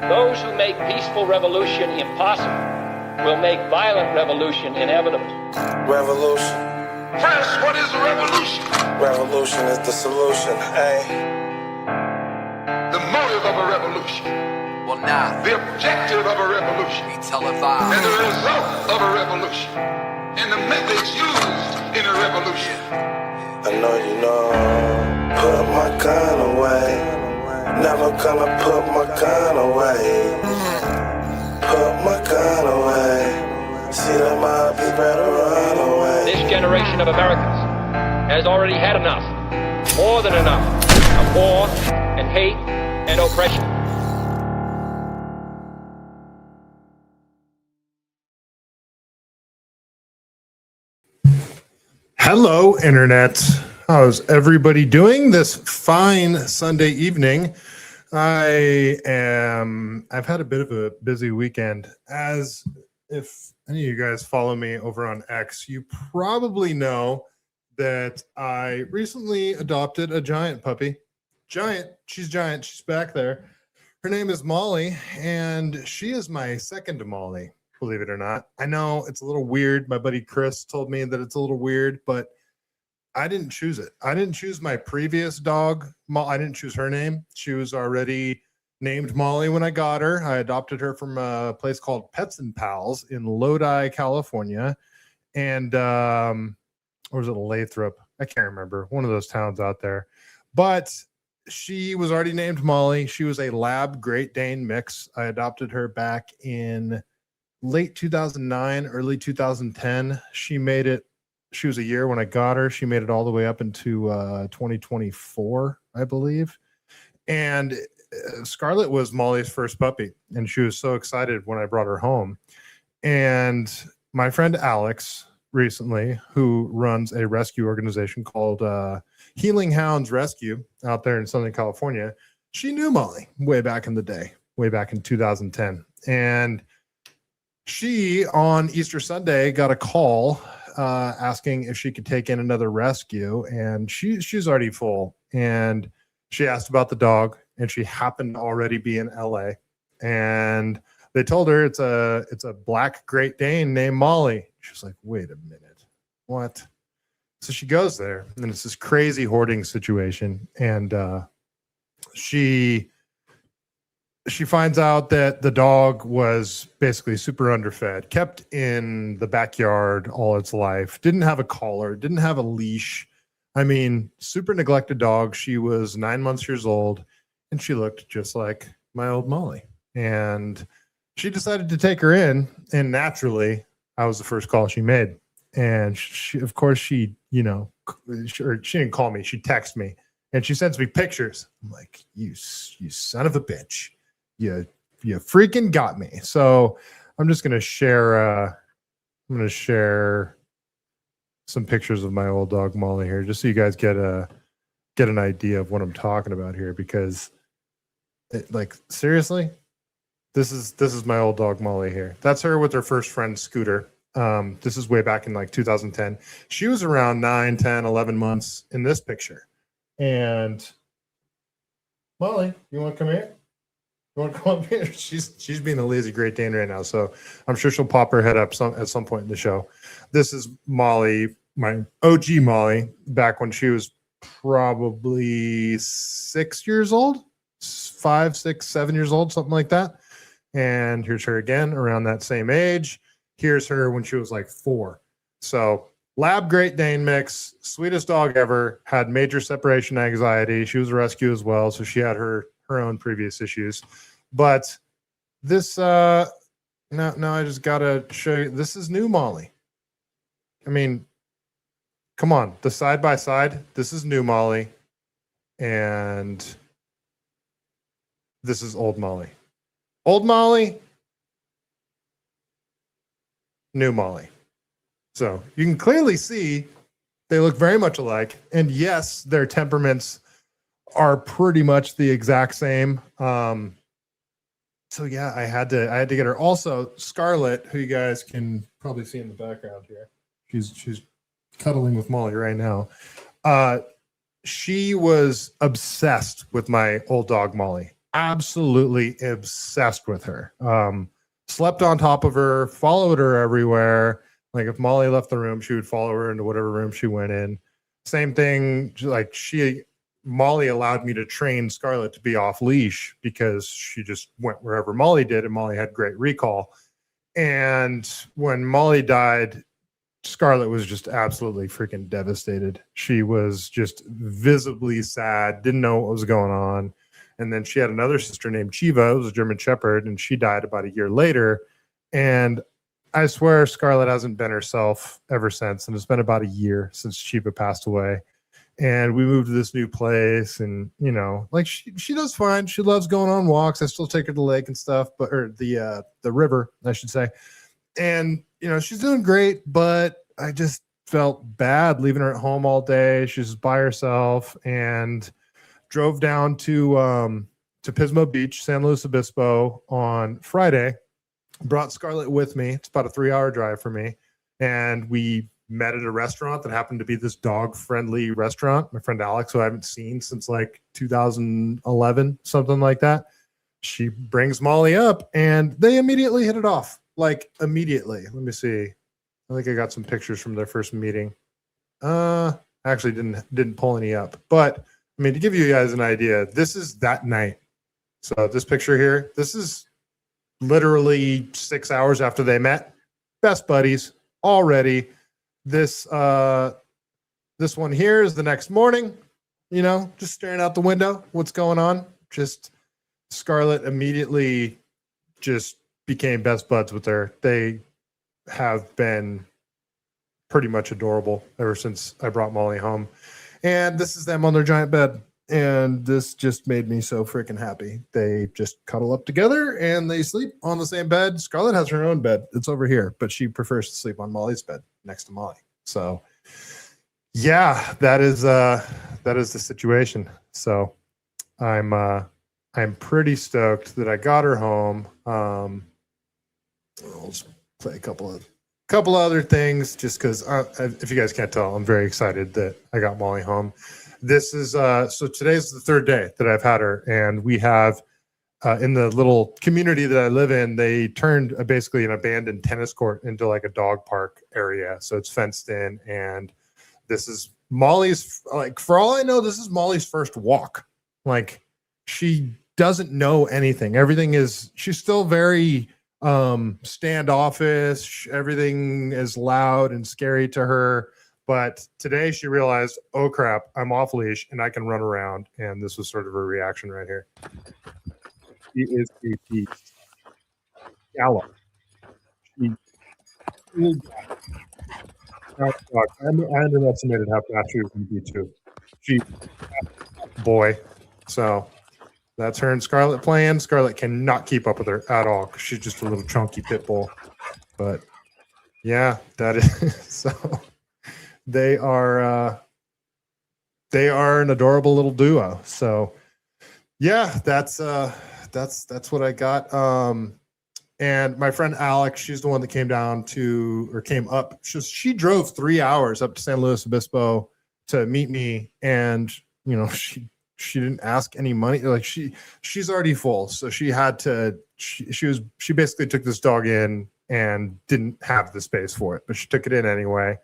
Those who make peaceful revolution impossible will make violent revolution inevitable. Revolution. First, what is a revolution? Revolution is the solution, hey. The motive of a revolution. Well, now, the objective of a revolution. we televise. And the result of a revolution. And the methods used in a revolution. I know you know. Put my gun away. Never gonna put my gun away. Put my gun away. See that might be better run away. This generation of Americans has already had enough, more than enough, of war and hate and oppression. Hello, Internet. How's everybody doing this fine Sunday evening? I've had a bit of a busy weekend. As if any of you guys follow me over on X, you probably know that I recently adopted a giant puppy. She's giant. She's back there. Her name is Molly, and she is my second Molly. Believe it or not. I know it's a little weird. My buddy Chris told me that it's a little weird, but I didn't choose it. I didn't choose my previous dog. I didn't choose her name. She was already named Molly when I got her. I adopted her from a place called Pets and Pals in Lodi, California. And, or was it Lathrop? I can't remember. One of those towns out there. But she was already named Molly. She was a lab Great Dane mix. I adopted her back in late 2009, early 2010. She made it. She was a year when I got her. She made it all the way up into 2024, I believe. And Scarlet was Molly's first puppy, and she was so excited when I brought her home. And my friend Alex recently, who runs a rescue organization called Healing Hounds Rescue out there in Southern California, she knew Molly way back in the day, way back in 2010. And she, on Easter Sunday, got a call asking if she could take in another rescue, and she's already full. And she asked about the dog, and she happened to already be in LA. And they told her it's a black Great Dane named Molly. She's like, wait a minute, what? So she goes there, and it's this crazy hoarding situation, and she finds out that the dog was basically super underfed, kept in the backyard all its life, didn't have a collar, didn't have a leash. I mean, super neglected dog. She was 9 months old, and she looked just like my old Molly. And she decided to take her in, and naturally, I was the first call she made. And she, of course, she didn't call me. She texted me, and she sends me pictures. I'm like, you son of a bitch. You freaking got me. So I'm just gonna share some pictures of my old dog Molly here, just so you guys get an idea of what I'm talking about here. Because seriously, this is my old dog Molly here. That's her with her first friend Scooter. This is way back in 2010. She was around 9, 10, 11 months in this picture. And Molly, you want to come here? You want to come up here? She's being a lazy Great Dane right now, so I'm sure she'll pop her head up at some point in the show. This is Molly, my OG Molly, back when she was probably 6 years old, 5, 6, 7 years old, something like that. And here's her again around that same age. Here's her when she was 4. So lab Great Dane mix, sweetest dog ever, had major separation anxiety. She was a rescue as well, so she had her own previous issues. But this now I just gotta show you, this is new Molly. I mean, come on, the side by side, this is new Molly, and this is old Molly. Old Molly, new Molly. So you can clearly see they look very much alike, and yes, their temperaments are pretty much the exact same. So yeah, I had to get her. Also, Scarlet, who you guys can probably see in the background here, she's cuddling with Molly right now. She was obsessed with my old dog Molly. absolutely obsessed with her. Slept on top of her, followed her everywhere. Like if Molly left the room, she would follow her into whatever room she went in. Same thing, like Molly allowed me to train Scarlet to be off leash because she just went wherever Molly did, and Molly had great recall. And when Molly died, Scarlet was just absolutely freaking devastated. She was just visibly sad, didn't know what was going on. And then she had another sister named Chiva, who was a German Shepherd, and she died about a year later. And I swear Scarlet hasn't been herself ever since. And it's been about a year since Chiva passed away. And we moved to this new place, and you know, like she does fine. She loves going on walks. I still take her to the lake and stuff, or the river, I should say. And you know, she's doing great, but I just felt bad leaving her at home all day. She's by herself, and drove down to Pismo Beach, San Luis Obispo on Friday. Brought Scarlet with me. It's about a 3-hour drive for me, and we met at a restaurant that happened to be this dog-friendly restaurant. My friend Alex, who I haven't seen since like 2011, something like that. She brings Molly up, and they immediately hit it off. Like immediately. Let me see. I think I got some pictures from their first meeting. Actually didn't pull any up. But I mean, to give you guys an idea, this is that night. So this picture here, this is literally 6 hours after they met. Best buddies already. This one here is the next morning, you know, just staring out the window. What's going on? Just Scarlet immediately just became best buds with her. They have been pretty much adorable ever since I brought Molly home. And this is them on their giant bed. And this just made me so freaking happy. They just cuddle up together and they sleep on the same bed. Scarlet has her own bed. It's over here, but she prefers to sleep on Molly's bed next to Molly. So yeah, that is the situation. So I'm pretty stoked that I got her home. I'll just play a couple other things just because if you guys can't tell, I'm very excited that I got Molly home. This is so today's the third day that I've had her, and we have in the little community that I live in, they turned basically an abandoned tennis court into like a dog park area. So it's fenced in, and this is Molly's, like, for all I know, this is Molly's first walk. Like, she doesn't know anything. She's still very standoffish. Everything is loud and scary to her. But today she realized, oh crap, I'm off leash and I can run around. And this was sort of her reaction right here. She is a beast. Scarlet. I underestimated how fast she was going to be too. Boy. So that's her and Scarlet playing. Scarlet cannot keep up with her at all because she's just a little chunky pit bull. But yeah, that is so. They are an adorable little duo. So yeah, that's what I got. And my friend Alex, she's the one that came up. She drove 3 hours up to San Luis Obispo to meet me, and you know, she didn't ask any money. Like she's already full, so she had to. She basically took this dog in and didn't have the space for it, but she took it in anyway.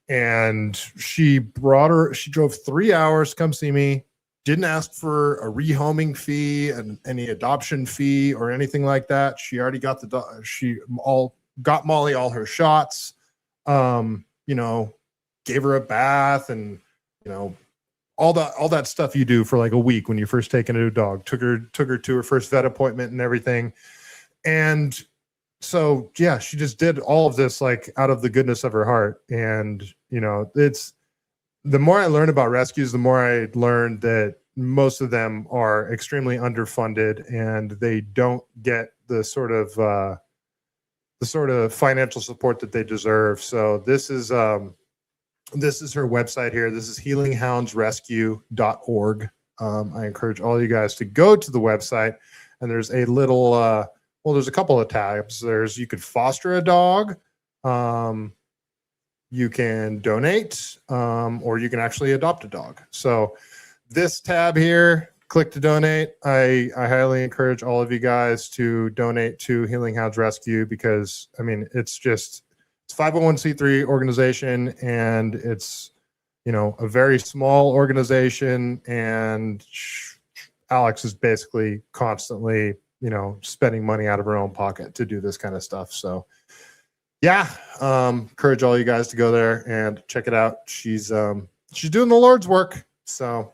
And she drove 3 hours to come see me, didn't ask for a rehoming fee and any adoption fee or anything like that. She already got the dog. Got Molly all her shots, you know, gave her a bath and, you know, all that stuff you do for like a week when you first take a new dog. Took her to her first vet appointment and everything. And so yeah, she just did all of this like out of the goodness of her heart. And you know, it's the more I learn about rescues, the more I learned that most of them are extremely underfunded and they don't get the sort of financial support that they deserve. So this is her website here. This is healinghoundsrescue.org. I encourage all you guys to go to the website, and there's a little there's a couple of tabs. You could foster a dog, you can donate, or you can actually adopt a dog. So this tab here click to donate. I highly encourage all of you guys to donate to Healing Hounds Rescue because, I mean, it's 501c3 organization and it's, a very small organization, and Alex is basically constantly, spending money out of her own pocket to do this kind of stuff. So yeah, encourage all you guys to go there and check it out. She's doing the Lord's work. So,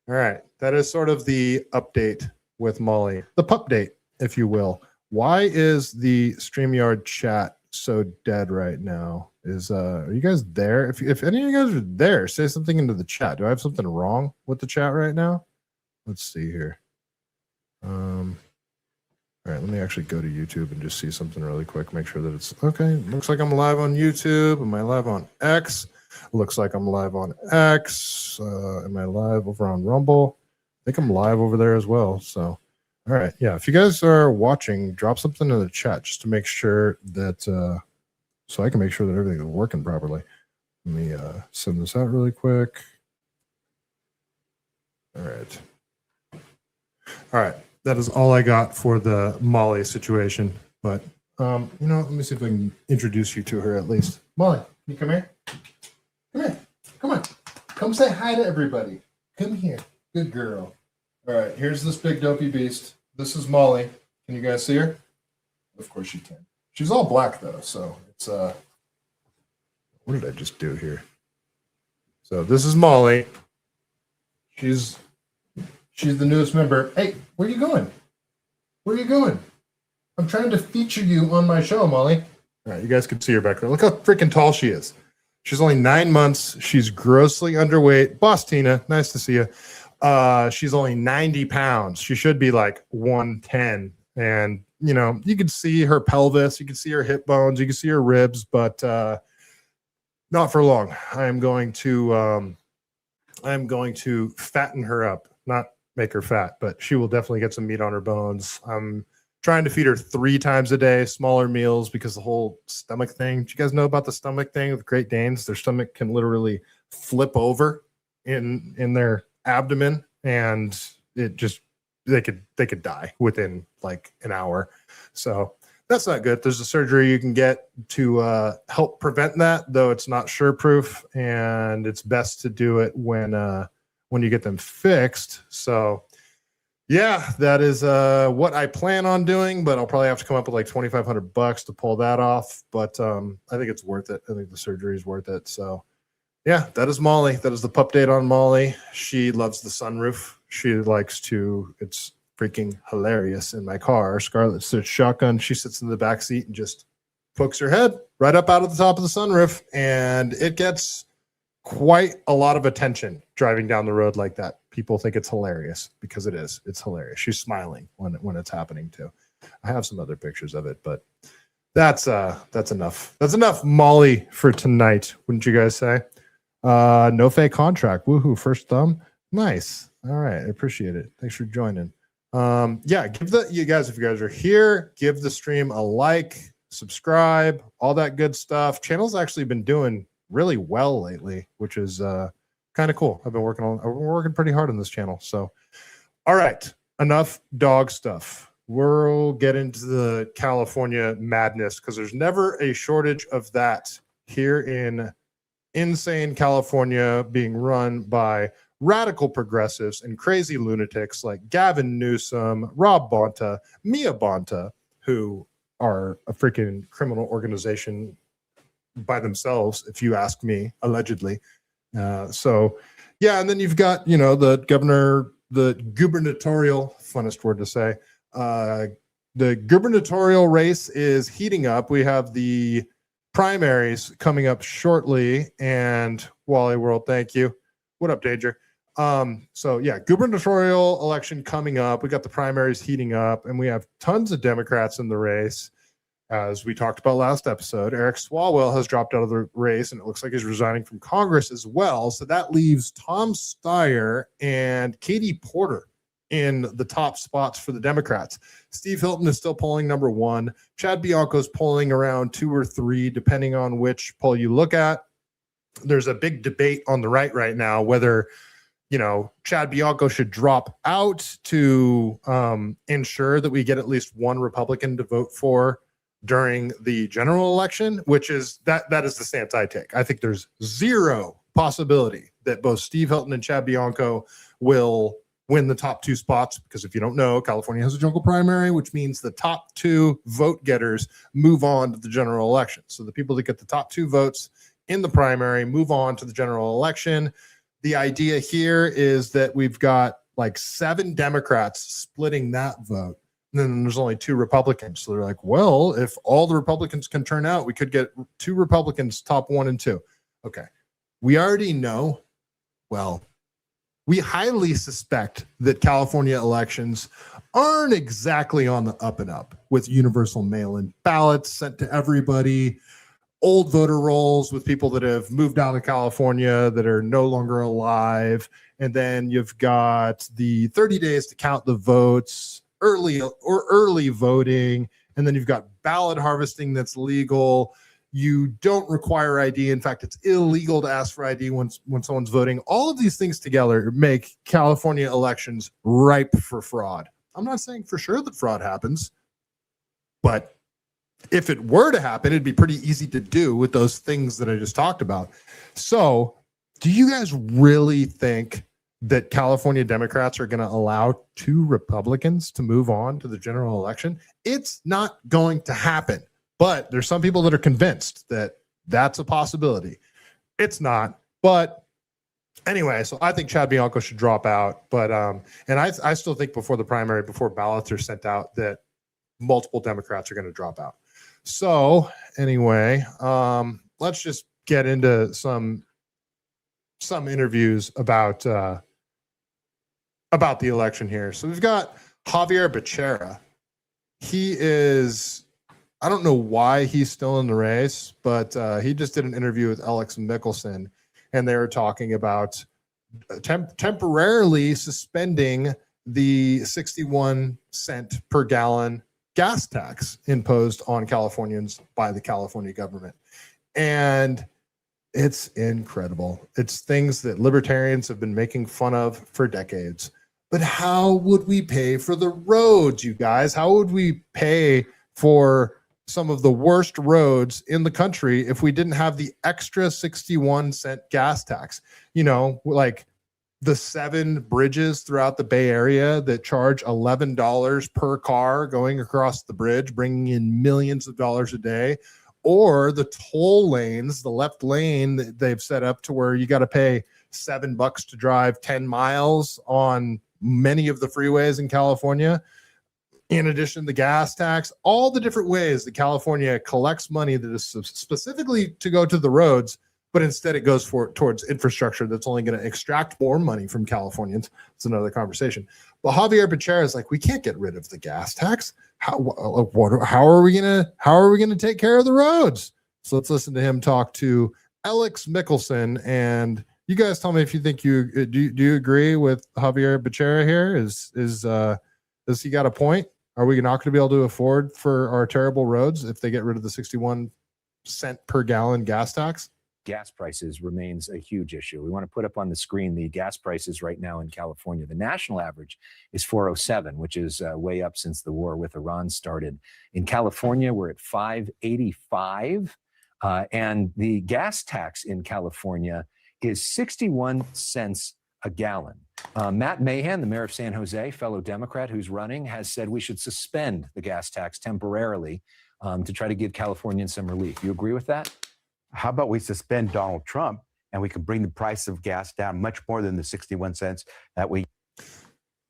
all right. That is sort of the update with Molly, the pup date, if you will. Why is the StreamYard chat so dead right now? Are you guys there? If any of you guys are there, say something into the chat. Do I have something wrong with the chat right now? Let's see here. All right, let me actually go to YouTube and just see something really quick. Make sure that it's okay. Looks like I'm live on YouTube. Am I live on X? Looks like I'm live on X. Am I live over on Rumble? I think I'm live over there as well. So, all right. Yeah, if you guys are watching, drop something in the chat just to make sure that, so I can make sure that everything is working properly. Let me send this out really quick. All right. All right. That is all I got for the Molly situation. But, let me see if I can introduce you to her at least. Molly, you come here. Come here. Come on. Come say hi to everybody. Come here. Good girl. All right. Here's this big dopey beast. This is Molly. Can you guys see her? Of course you can. She's all black, though. So it's, what did I just do here? So this is Molly. She's the newest member. Hey, where are you going? Where are you going? I'm trying to feature you on my show, Molly. All right, you guys can see her back there. Look how freaking tall she is. She's only 9 months. She's grossly underweight. Boss Tina, nice to see you. She's only 90 pounds. She should be like 110. And, you can see her pelvis. You can see her hip bones. You can see her ribs, but not for long. I'm going to fatten her up. Not make her fat, but she will definitely get some meat on her bones. I'm trying to feed her 3 times a day, smaller meals, because the whole stomach thing. Do you guys know about the stomach thing with Great Danes? Their stomach can literally flip over in their abdomen, and it just they could die within like an hour. So that's not good. There's a surgery you can get to help prevent that, though it's not sure-proof, and it's best to do it when you get them fixed. So yeah, that is what I plan on doing, but I'll probably have to come up with like $2,500 to pull that off. But I think it's worth it. I think the surgery is worth it. So yeah, that is Molly. That is the pup date on Molly. She loves the sunroof. She likes to, it's freaking hilarious in my car. Scarlet sits shotgun. She sits in the back seat and just pokes her head right up out of the top of the sunroof. And it gets quite a lot of attention driving down the road like that. People think it's hilarious because it is. It's hilarious. She's smiling when it's happening too. I have some other pictures of it, but that's enough. That's enough Molly for tonight, wouldn't you guys say? No fake contract. Woohoo, first thumb. Nice. All right, I appreciate it. Thanks for joining. Yeah, you guys, if you guys are here, give the stream a like, subscribe, all that good stuff. Channel's actually been doing really well lately, which is kind of cool. I've been working pretty hard on this channel. So, all right, enough dog stuff. We'll get into the California madness because there's never a shortage of that here in insane California, being run by radical progressives and crazy lunatics like Gavin Newsom, Rob Bonta, Mia Bonta, who are a freaking criminal organization by themselves, if you ask me, allegedly. So yeah, and then you've got, the gubernatorial, funnest word to say, the gubernatorial race is heating up. We have the primaries coming up shortly, and Wally World, thank you. What up, Danger? So yeah, gubernatorial election coming up. We got the primaries heating up, and we have tons of Democrats in the race. As we talked about last episode, Eric Swalwell has dropped out of the race, and it looks like he's resigning from Congress as well. So that leaves Tom Steyer and Katie Porter in the top spots for the Democrats. Steve Hilton is still polling number 1. Chad Bianco's polling around 2 or 3, depending on which poll you look at. There's a big debate on the right now whether, Chad Bianco should drop out to ensure that we get at least one Republican to vote for during the general election, which is that is the stance I take. I think there's zero possibility that both Steve Hilton and Chad Bianco will win the top two spots, because if you don't know, California has a jungle primary, which means the top two vote getters move on to the general election. So the people that get the top two votes in the primary move on to the general election. The idea here is that we've got like 7 Democrats splitting that vote. And then there's only 2 Republicans. So they're like, well, if all the Republicans can turn out, we could get 2 Republicans top 1 and 2. Okay. We already know, well, we highly suspect that California elections aren't exactly on the up and up, with universal mail-in ballots sent to everybody, old voter rolls with people that have moved out of California that are no longer alive. And then you've got the 30 days to count the votes, early voting. And then you've got ballot harvesting that's legal. You don't require ID. In fact, it's illegal to ask for ID when someone's voting. All of these things together make California elections ripe for fraud. I'm not saying for sure that fraud happens, but if it were to happen, it'd be pretty easy to do with those things that I just talked about. So do you guys really think that California Democrats are going to allow 2 Republicans to move on to the general election? It's not going to happen. But there's some people that are convinced that that's a possibility. It's not. But anyway, so I think Chad Bianco should drop out. But and I still think before the primary, before ballots are sent out, that multiple Democrats are going to drop out. So anyway, let's just get into some interviews about the election here. So we've got Javier Becerra. He is, I don't know why he's still in the race, but he just did an interview with Alex Mickelson, and they were talking about temporarily suspending the 61 cent per gallon gas tax imposed on Californians by the California government. And it's incredible. It's things that libertarians have been making fun of for decades. But how would we pay for the roads, you guys? How would we pay for some of the worst roads in the country if we didn't have the extra 61 cent gas tax? Like the 7 bridges throughout the Bay Area that charge $11 per car going across the bridge, bringing in millions of dollars a day, or the toll lanes, the left lane that they've set up to where you got to pay $7 to drive 10 miles on many of the freeways in California. In addition to the gas tax, all the different ways that California collects money that is specifically to go to the roads, but instead it goes towards infrastructure that's only going to extract more money from Californians. It's another conversation. But Javier Becerra is like, we can't get rid of the gas tax. How are we gonna take care of the roads? So let's listen to him talk to Alex Mickelson. And you guys tell me if you think do you agree with Javier Becerra here? Does he got a point? Are we not going to be able to afford for our terrible roads if they get rid of the 61 cent per gallon gas tax? Gas prices remains a huge issue. We want to put up on the screen the gas prices right now in California. The national average is $4.07, which is way up since the war with Iran started. In California, we're at $5.85, and the gas tax in California is 61 cents a gallon. Matt Mahan, the mayor of San Jose, fellow Democrat who's running, has said we should suspend the gas tax temporarily to try to give Californians some relief. You agree with that? How about we suspend Donald Trump and we can bring the price of gas down much more than the 61 cents that we.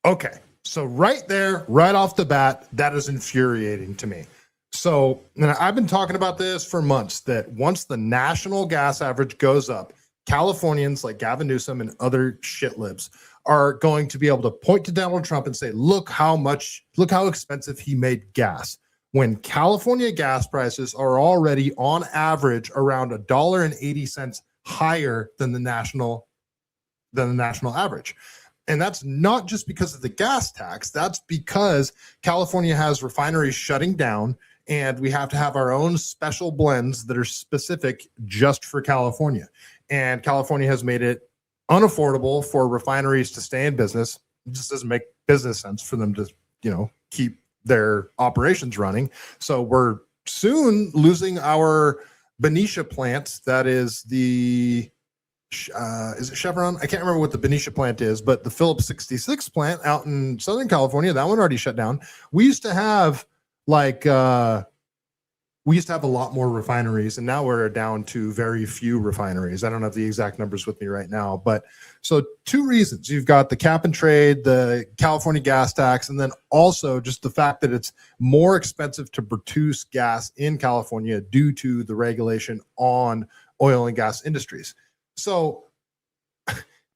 Okay. So right there, right off the bat, that is infuriating to me. So I've been talking about this for months, that once the national gas average goes up, Californians like Gavin Newsom and other shit libs are going to be able to point to Donald Trump and say, look how expensive he made gas. When California gas prices are already on average around $1.80 higher than the national average. And that's not just because of the gas tax. That's because California has refineries shutting down, and we have to have our own special blends that are specific just for California. And California has made it unaffordable for refineries to stay in business. It just doesn't make business sense for them to, keep their operations running. So we're soon losing our Benicia plant. That is the, is it Chevron? I can't remember what the Benicia plant is, but the Phillips 66 plant out in Southern California, that one already shut down. We used to have a lot more refineries, and now we're down to very few refineries. I don't have the exact numbers with me right now, but so two reasons. You've got the cap and trade, the California gas tax, and then also just the fact that it's more expensive to produce gas in California due to the regulation on oil and gas industries. So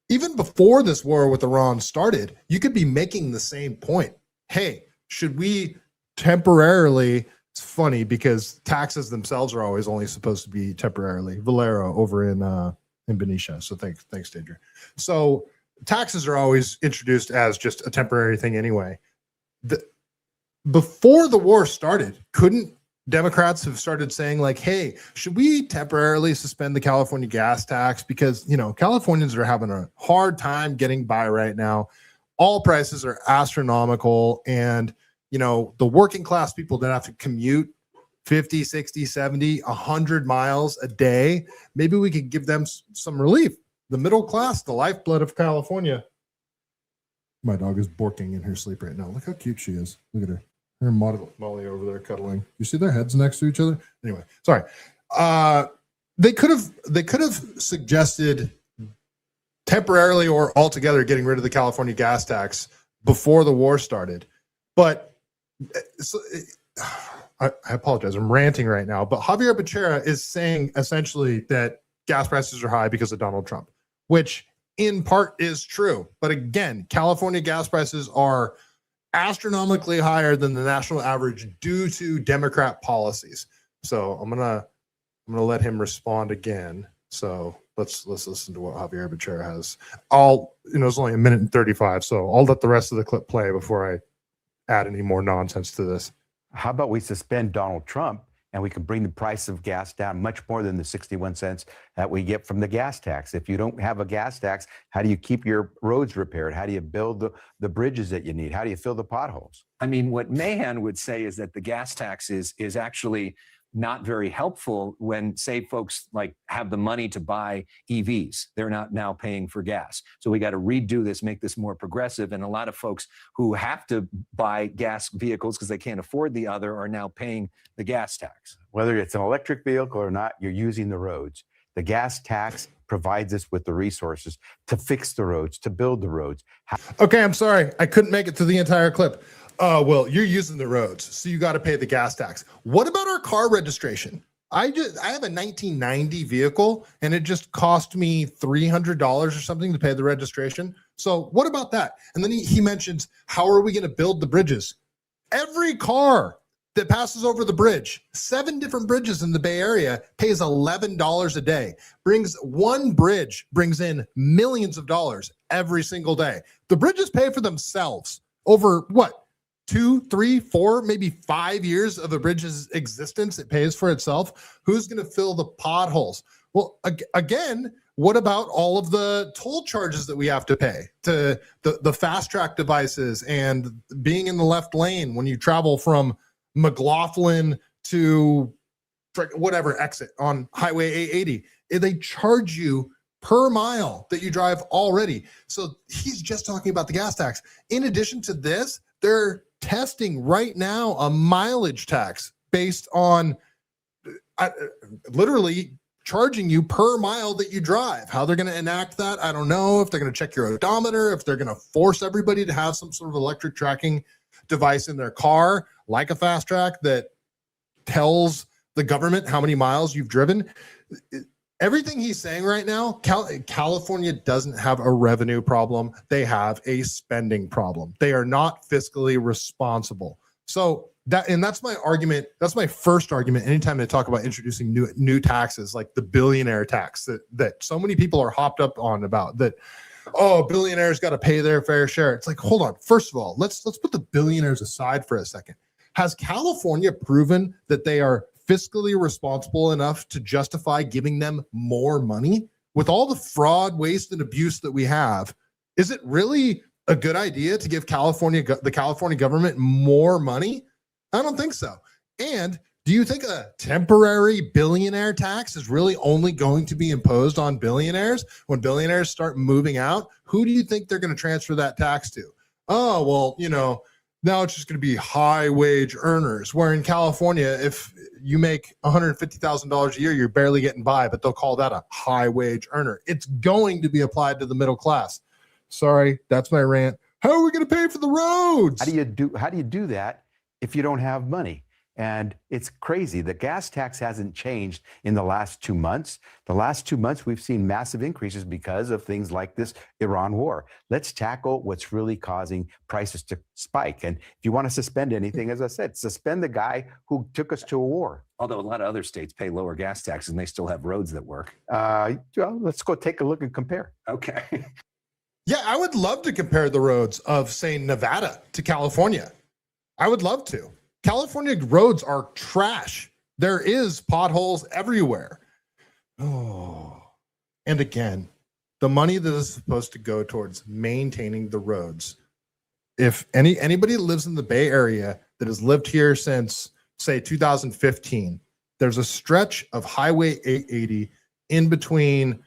even before this war with Iran started, you could be making the same point. Hey, should we temporarily... It's funny because taxes themselves are always only supposed to be temporarily. Valero over in Benicia. So thanks, Danger. So taxes are always introduced as just a temporary thing anyway. Before the war started, couldn't Democrats have started saying like, hey, should we temporarily suspend the California gas tax? Because, Californians are having a hard time getting by right now. All prices are astronomical, and the working class people that have to commute 50, 60, 70, 100 miles a day, maybe we could give them some relief. The middle class, the lifeblood of California. My dog is borking in her sleep right now. Look how cute she is. Look at her. Her and Molly over there cuddling. You see their heads next to each other? Anyway, sorry. They could have suggested temporarily or altogether getting rid of the California gas tax before the war started. But I apologize. I'm ranting right now, but Javier Becerra is saying essentially that gas prices are high because of Donald Trump, which in part is true. But again, California gas prices are astronomically higher than the national average due to Democrat policies. So I'm gonna let him respond again. So let's listen to what Javier Becerra has. It's only 1:35, so I'll let the rest of the clip play before I add any more nonsense to this. How about we suspend Donald Trump and we can bring the price of gas down much more than the 61 cents that we get from the gas tax? If you don't have a gas tax, how do you keep your roads repaired? How do you build the bridges that you need? How do you fill the potholes? I mean, what Mahan would say is that the gas tax is actually not very helpful when, say, folks like have the money to buy EVs. They're not now paying for gas. So we got to redo this, make this more progressive. And a lot of folks who have to buy gas vehicles because they can't afford the other are now paying the gas tax. Whether it's an electric vehicle or not, you're using the roads. The gas tax provides us with the resources to fix the roads, to build the roads. Okay, I'm sorry. I couldn't make it to the entire clip. Well, you're using the roads, so you got to pay the gas tax. What about our car registration? I have a 1990 vehicle, and it just cost me $300 or something to pay the registration. So what about that? And then he mentions, how are we going to build the bridges? Every car that passes over the bridge, 7 different bridges in the Bay Area, pays $11 a day. One bridge brings in millions of dollars every single day. The bridges pay for themselves over what? 2, 3, 4, maybe 5 years of a bridge's existence, it pays for itself. Who's going to fill the potholes? Well, again, what about all of the toll charges that we have to pay to the fast track devices and being in the left lane when you travel from McLaughlin to whatever exit on Highway 880? They charge you per mile that you drive already. So he's just talking about the gas tax. In addition to this, they're testing right now a mileage tax based on literally charging you per mile that you drive. How they're going to enact that, I don't know. If they're going to check your odometer, if they're going to force everybody to have some sort of electric tracking device in their car, like a fast track that tells the government how many miles you've driven. Everything he's saying right now, California doesn't have a revenue problem. They have a spending problem. They are not fiscally responsible. So that's my argument. That's my first argument. Anytime they talk about introducing new taxes, like the billionaire tax that so many people are hopped up on about, that, oh, billionaires got to pay their fair share. It's like, hold on. First of all, let's put the billionaires aside for a second. Has California proven that they are fiscally responsible enough to justify giving them more money? with all the fraud, waste, and abuse that we have, is it really a good idea to give the California government more money? I don't think so. And do you think a temporary billionaire tax is really only going to be imposed on billionaires? When billionaires start moving out, who do you think they're going to transfer that tax to? Oh, well, now it's just going to be high wage earners. Where in California, if you make $150,000 a year, you're barely getting by, but they'll call that a high wage earner. It's going to be applied to the middle class. Sorry, that's my rant. How are we going to pay for the roads? How do you do that if you don't have money? And it's crazy. The gas tax hasn't changed in the last 2 months. The last 2 months, we've seen massive increases because of things like this Iran war. Let's tackle what's really causing prices to spike. And if you want to suspend anything, as I said, suspend the guy who took us to a war. Although a lot of other states pay lower gas taxes and they still have roads that work. Well, let's go take a look and compare. Okay. Yeah, I would love to compare the roads of, say, Nevada to California. I would love to. California roads are trash. There is potholes everywhere. Oh, and again, the money that is supposed to go towards maintaining the roads. If anybody that lives in the Bay Area that has lived here since, say, 2015, there's a stretch of Highway 880 in between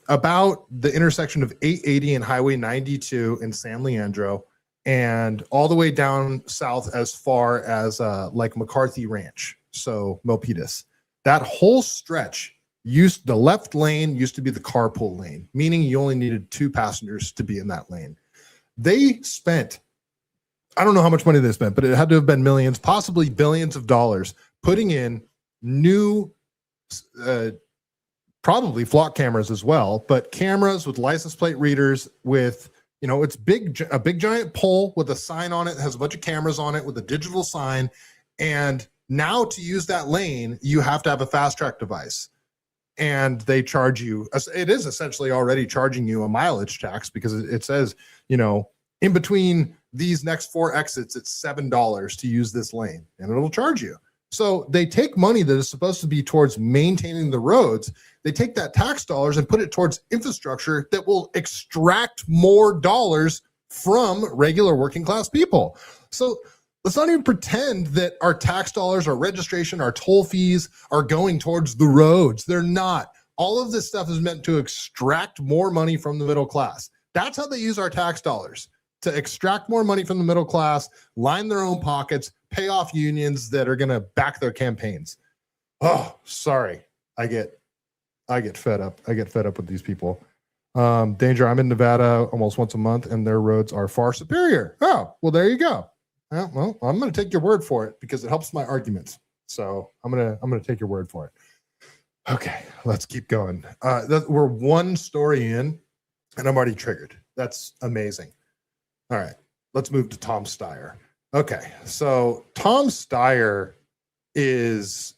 about the intersection of 880 and Highway 92 in San Leandro, and all the way down south as far as like McCarthy Ranch, so Milpitas. That whole stretch the left lane used to be the carpool lane, meaning you only needed 2 passengers to be in that lane. They spent, I don't know how much money they spent, but it had to have been millions, possibly billions of dollars, putting in new, probably flock cameras as well, but cameras with license plate readers with, it's a big giant pole with a sign on it, has a bunch of cameras on it with a digital sign. And now to use that lane, you have to have a fast track device. And they charge you, it is essentially already charging you a mileage tax because it says, in between these next 4 exits, it's $7 to use this lane, and it'll charge you. So they take money that is supposed to be towards maintaining the roads. They take that tax dollars and put it towards infrastructure that will extract more dollars from regular working class people. So let's not even pretend that our tax dollars, our registration, our toll fees are going towards the roads. They're not. All of this stuff is meant to extract more money from the middle class. That's how they use our tax dollars, to extract more money from the middle class, line their own pockets, pay off unions that are going to back their campaigns. Oh, sorry. I get fed up. I get fed up with these people. Danger, I'm in Nevada almost once a month, and their roads are far superior. Oh, well, there you go. Well, I'm going to take your word for it because it helps my arguments. So I'm going to take your word for it. Okay, let's keep going. We're one story in, and I'm already triggered. That's amazing. All right, let's move to Tom Steyer. Okay, so Tom Steyer is,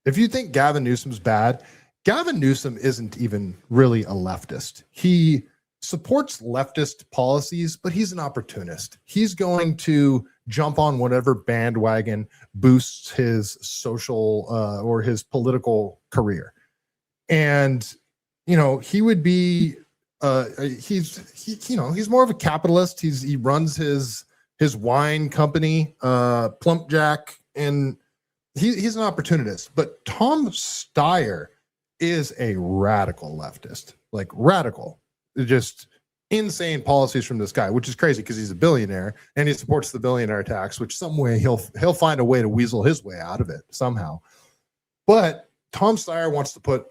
if you think Gavin Newsom's bad, Gavin Newsom isn't even really a leftist. He supports leftist policies, but he's an opportunist. He's going to jump on whatever bandwagon boosts his social or his political career. And, he would be, he's more of a capitalist. He runs his wine company, Plump Jack, and he's an opportunist. But Tom Steyer is a radical leftist, like radical, just insane policies from this guy, which is crazy because he's a billionaire and he supports the billionaire tax, which some way he'll find a way to weasel his way out of it somehow. But Tom Steyer wants to put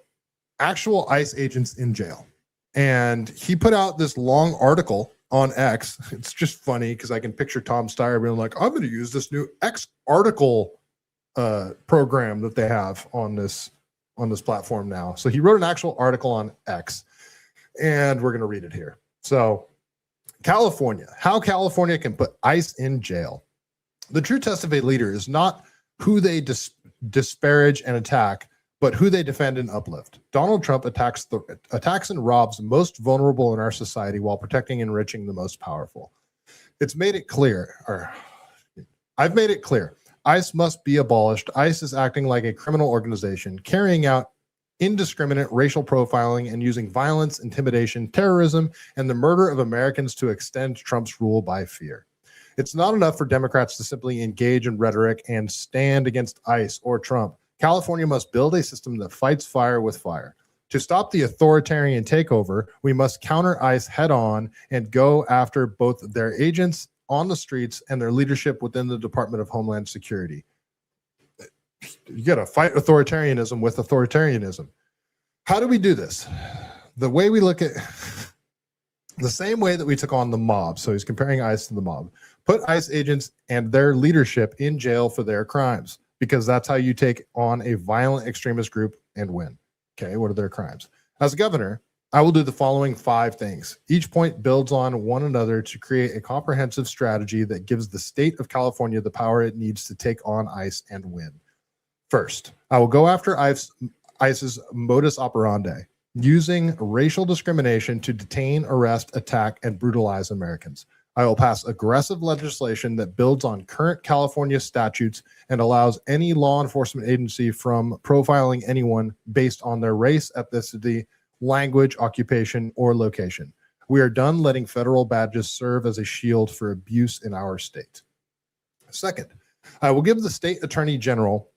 actual ICE agents in jail. And he put out this long article on X. It's just funny because I can picture Tom Steyer being like, I'm going to use this new X article program that they have on this platform now. So he wrote an actual article on X, and we're going to read it here. So California, how California can put ICE in jail. The true test of a leader is not who they disparage and attack, but who they defend and uplift. Donald Trump attacks and robs the most vulnerable in our society while protecting and enriching the most powerful. I've made it clear. ICE must be abolished. ICE is acting like a criminal organization, carrying out indiscriminate racial profiling and using violence, intimidation, terrorism, and the murder of Americans to extend Trump's rule by fear. It's not enough for Democrats to simply engage in rhetoric and stand against ICE or Trump. California must build a system that fights fire with fire. To stop the authoritarian takeover, we must counter ICE head on and go after both their agents on the streets and their leadership within the Department of Homeland Security. You got to fight authoritarianism with authoritarianism. How do we do this? The way we look at the same way that we took on the mob. So he's comparing ICE to the mob. Put ICE agents and their leadership in jail for their crimes, because that's how you take on a violent extremist group and win. Okay, what are their crimes? As governor, I will do the following 5 things. Each point builds on one another to create a comprehensive strategy that gives the state of California the power it needs to take on ICE and win. First, I will go after ICE's modus operandi, using racial discrimination to detain, arrest, attack, and brutalize Americans. I will pass aggressive legislation that builds on current California statutes and allows any law enforcement agency from profiling anyone based on their race, ethnicity, language, occupation, or location. We are done letting federal badges serve as a shield for abuse in our state. Second, I will give the state attorney general,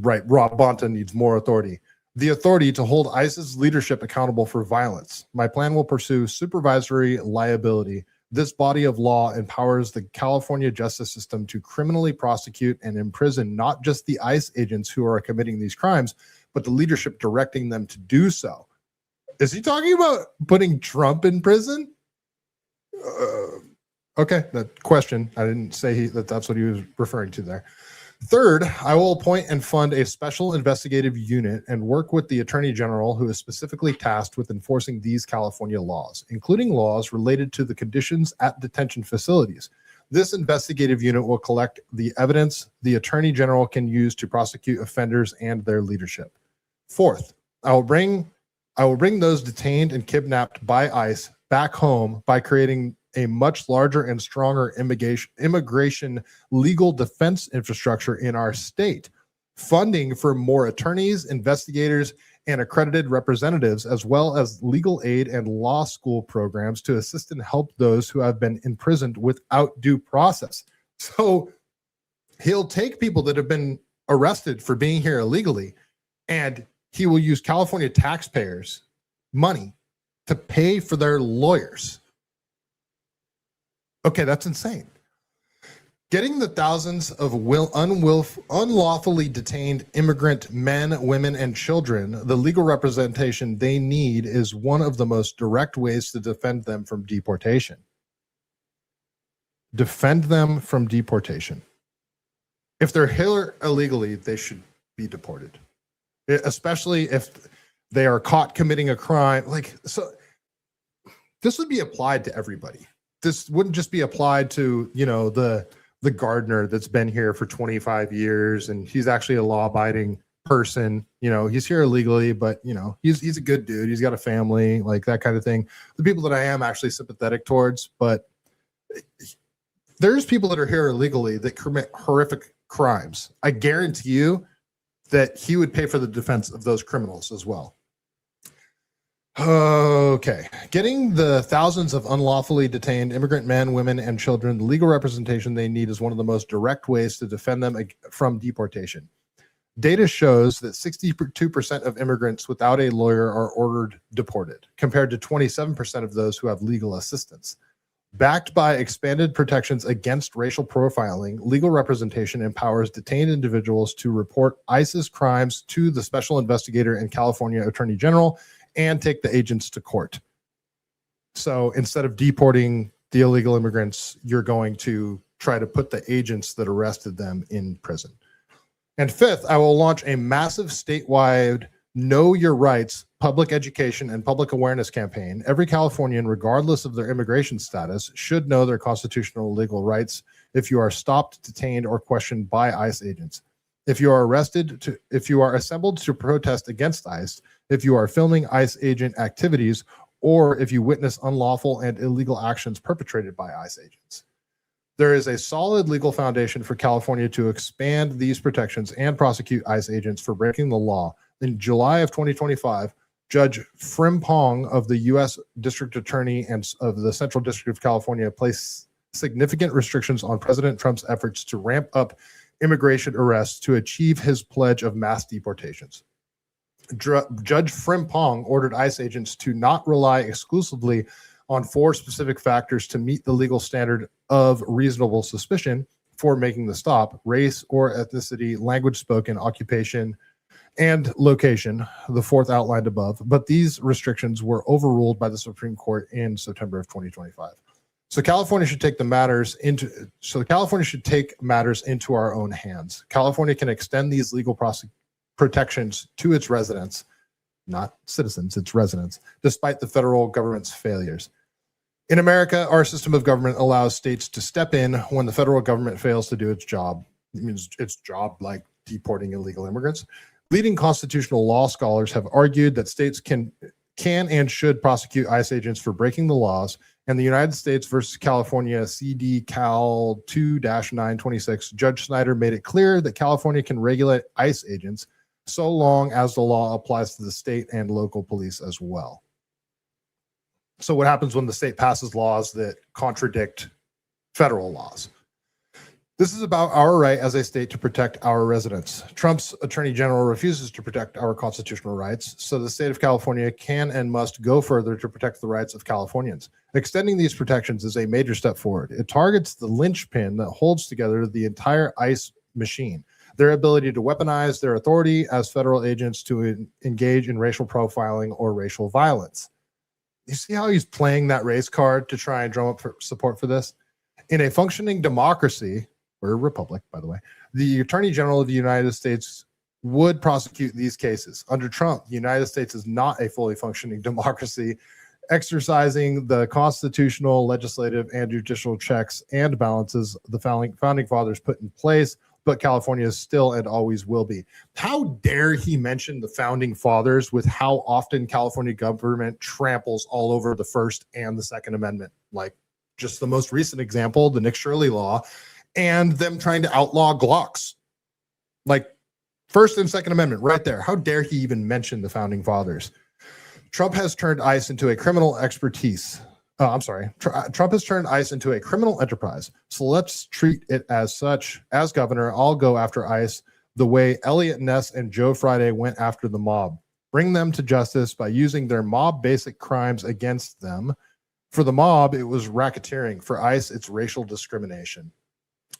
right, Rob Bonta needs more authority, the authority to hold ICE's leadership accountable for violence. My plan will pursue supervisory liability. This body of law empowers the California justice system to criminally prosecute and imprison not just the ICE agents who are committing these crimes, but the leadership directing them to do so. Is he talking about putting Trump in prison? Okay, that question. I didn't say that's what he was referring to there. Third, I will appoint and fund a special investigative unit and work with the Attorney General, who is specifically tasked with enforcing these California laws, including laws related to the conditions at detention facilities. This investigative unit will collect the evidence the Attorney General can use to prosecute offenders and their leadership. Fourth, I will bring those detained and kidnapped by ICE back home by creating a much larger and stronger immigration legal defense infrastructure in our state, funding for more attorneys, investigators, and accredited representatives, as well as legal aid and law school programs to assist and help those who have been imprisoned without due process. So he'll take people that have been arrested for being here illegally, and he will use California taxpayers' money to pay for their lawyers. Okay, that's insane. Getting the thousands of unlawfully detained immigrant men, women, and children the legal representation they need is one of the most direct ways to defend them from deportation. Defend them from deportation. If they're here illegally, they should be deported, especially if they are caught committing a crime. So this would be applied to everybody. This wouldn't just be applied to, the gardener that's been here for 25 years and he's actually a law-abiding person. He's here illegally, but he's a good dude. He's got a family, like that kind of thing. The people that I am actually sympathetic towards, but there's people that are here illegally that commit horrific crimes. I guarantee you that he would pay for the defense of those criminals as well. Okay. Getting the thousands of unlawfully detained immigrant men, women, and children the legal representation they need is one of the most direct ways to defend them from deportation. Data shows that 62% of immigrants without a lawyer are ordered deported, compared to 27% of those who have legal assistance. Backed by expanded protections against racial profiling, legal representation empowers detained individuals to report ICE's crimes to the special investigator and California Attorney General and take the agents to court. So instead of deporting the illegal immigrants, you're going to try to put the agents that arrested them in prison. And fifth, I will launch a massive statewide Know Your Rights public education and public awareness campaign. Every Californian, regardless of their immigration status, should know their constitutional legal rights if you are stopped, detained, or questioned by ICE agents. If you are assembled to protest against ICE, if you are filming ICE agent activities, or if you witness unlawful and illegal actions perpetrated by ICE agents. There is a solid legal foundation for California to expand these protections and prosecute ICE agents for breaking the law. in July of 2025, Judge Frimpong of the U.S. District Attorney and of the Central District of California placed significant restrictions on President Trump's efforts to ramp up immigration arrests to achieve his pledge of mass deportations. Judge Frimpong ordered ICE agents to not rely exclusively on 4 specific factors to meet the legal standard of reasonable suspicion for making the stop: race or ethnicity, language spoken, occupation, and location, the 4th outlined above. But these restrictions were overruled by the Supreme Court in September of 2025. So California should take matters into our own hands. California can extend these legal protections to its residents, not citizens, its residents, despite the federal government's failures. In America, our system of government allows states to step in when the federal government fails to do its job. It means its job, like deporting illegal immigrants. Leading constitutional law scholars have argued that states can and should prosecute ICE agents for breaking the laws, and the United States versus California CD Cal 2-926, Judge Snyder made it clear that California can regulate ICE agents so long as the law applies to the state and local police as well. So what happens when the state passes laws that contradict federal laws? This is about our right as a state to protect our residents. Trump's attorney general refuses to protect our constitutional rights, so the state of California can and must go further to protect the rights of Californians. Extending these protections is a major step forward. It targets the linchpin that holds together the entire ICE machine: their ability to weaponize their authority as federal agents to engage in racial profiling or racial violence. You see how he's playing that race card to try and drum up support for this? In a functioning democracy, we're a republic, by the way, the Attorney General of the United States would prosecute these cases. Under Trump, the United States is not a fully functioning democracy, exercising the constitutional, legislative, and judicial checks and balances the founding fathers put in place, but California is still and always will be. How dare he mention the founding fathers with how often California government tramples all over the First and the Second Amendment? Like, just the most recent example, the Nick Shirley law, and them trying to outlaw Glocks. Like, First and Second Amendment right there. How dare he even mention the founding fathers? Trump has turned ICE into a criminal expertise. Trump has turned ICE into a criminal enterprise. So let's treat it as such. As governor, I'll go after ICE the way Elliot Ness and Joe Friday went after the mob. Bring them to justice by using their mob basic crimes against them. For the mob, it was racketeering. For ICE, it's racial discrimination.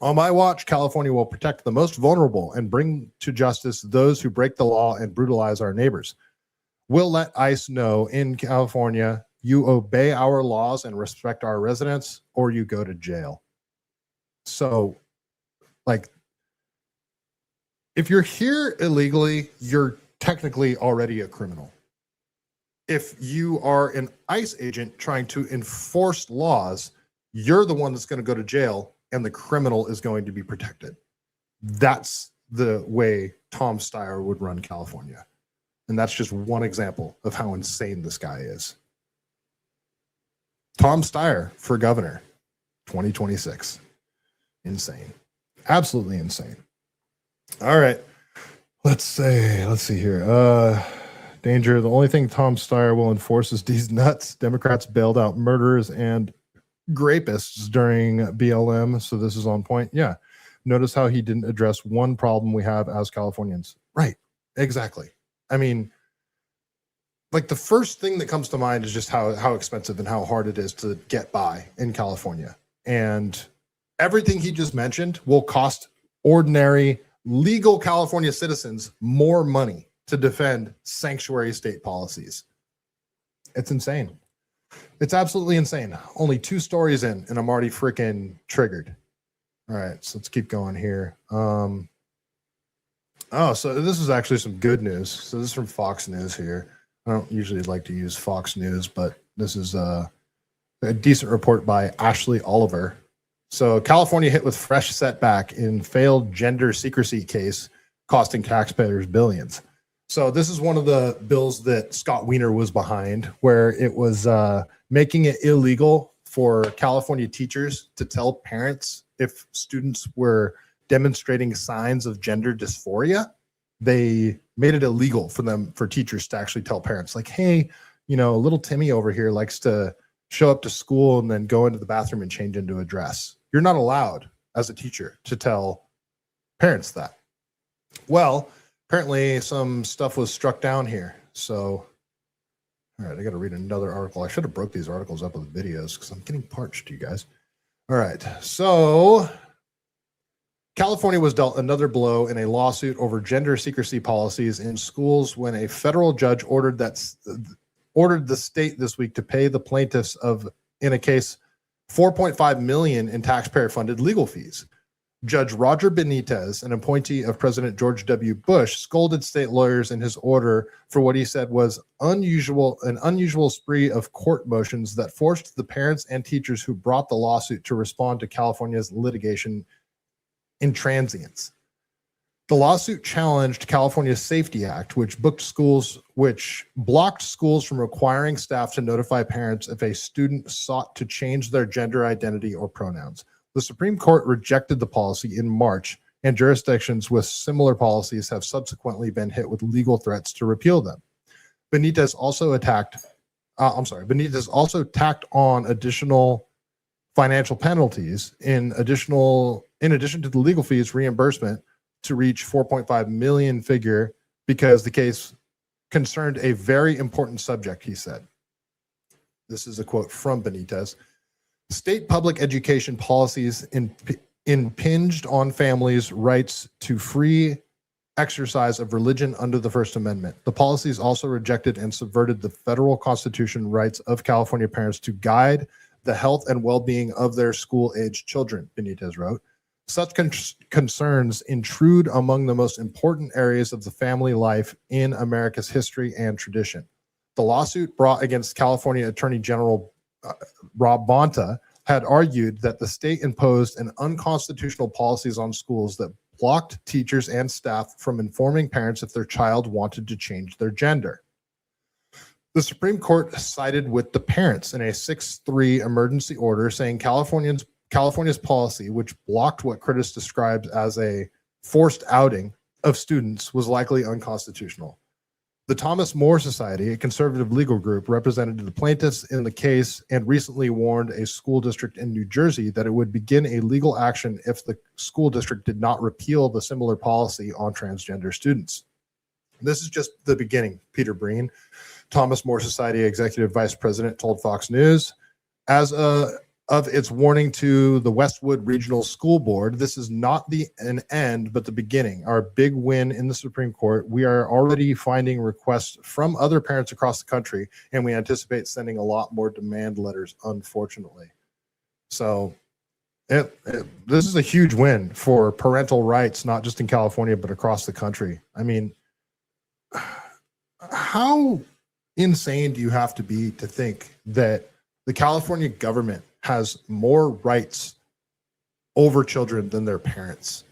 On my watch, California will protect the most vulnerable and bring to justice those who break the law and brutalize our neighbors. We'll let ICE know in California, you obey our laws and respect our residents, or you go to jail. So, like, if you're here illegally, you're technically already a criminal. If you are an ICE agent trying to enforce laws, you're the one that's going to go to jail, and the criminal is going to be protected. That's the way Tom Steyer would run California. And that's just one example of how insane this guy is. Tom Steyer for governor, 2026. Insane. Absolutely insane. All right. Let's see here. Danger. The only thing Tom Steyer will enforce is these nuts. Democrats bailed out murderers and rapists during BLM, so this is on point. Yeah. Notice how he didn't address one problem we have as Californians. Right. Exactly. I mean, like, the first thing that comes to mind is just how expensive and how hard it is to get by in California. And everything he just mentioned will cost ordinary, legal California citizens more money to defend sanctuary state policies. It's insane. It's absolutely insane. Only 2 stories in, and I'm already freaking triggered. All right, so let's keep going here. So this is actually some good news. So this is from Fox News here. I don't usually like to use Fox News, but this is a decent report by Ashley Oliver. So California hit with fresh setback in failed gender secrecy case, costing taxpayers billions. So this is one of the bills that Scott Wiener was behind, where it was making it illegal for California teachers to tell parents if students were demonstrating signs of gender dysphoria, they made it illegal for teachers to actually tell parents, like, hey, little Timmy over here likes to show up to school and then go into the bathroom and change into a dress. You're not allowed as a teacher to tell parents that. Well, apparently some stuff was struck down here. So, all right, I got to read another article. I should have broke these articles up with videos because I'm getting parched, you guys. All right, so California was dealt another blow in a lawsuit over gender secrecy policies in schools when a federal judge ordered the state this week to pay the plaintiffs in a case, $4.5 million in taxpayer-funded legal fees. Judge Roger Benitez, an appointee of President George W. Bush, scolded state lawyers in his order for what he said was an unusual spree of court motions that forced the parents and teachers who brought the lawsuit to respond to California's litigation in transience. The lawsuit challenged California's Safety Act, which blocked schools from requiring staff to notify parents if a student sought to change their gender identity or pronouns. The Supreme Court rejected the policy in March, and jurisdictions with similar policies have subsequently been hit with legal threats to repeal them. Benitez also tacked on additional financial penalties in addition to the legal fees reimbursement to reach $4.5 million figure because the case concerned a very important subject, he said. This is a quote from Benitez. State public education policies impinged on families' rights to free exercise of religion under the First Amendment. The policies also rejected and subverted the federal constitution rights of California parents to guide the health and well-being of their school-aged children, Benitez wrote. Such concerns intrude among the most important areas of the family life in America's history and tradition. The lawsuit brought against California Attorney General Rob Bonta had argued that the state imposed an unconstitutional policies on schools that blocked teachers and staff from informing parents if their child wanted to change their gender. The Supreme Court sided with the parents in a 6-3 emergency order saying California's policy, which blocked what critics described as a forced outing of students, was likely unconstitutional. The Thomas More Society, a conservative legal group, represented the plaintiffs in the case and recently warned a school district in New Jersey that it would begin a legal action if the school district did not repeal the similar policy on transgender students. This is just the beginning, Peter Breen, Thomas More Society executive vice president, told Fox News. As of its warning to the Westwood Regional School Board, this is not an end, but the beginning. Our big win in the Supreme Court. We are already finding requests from other parents across the country, and we anticipate sending a lot more demand letters, unfortunately. So this is a huge win for parental rights, not just in California, but across the country. I mean, how insane do you have to be to think that the California government has more rights over children than their parents?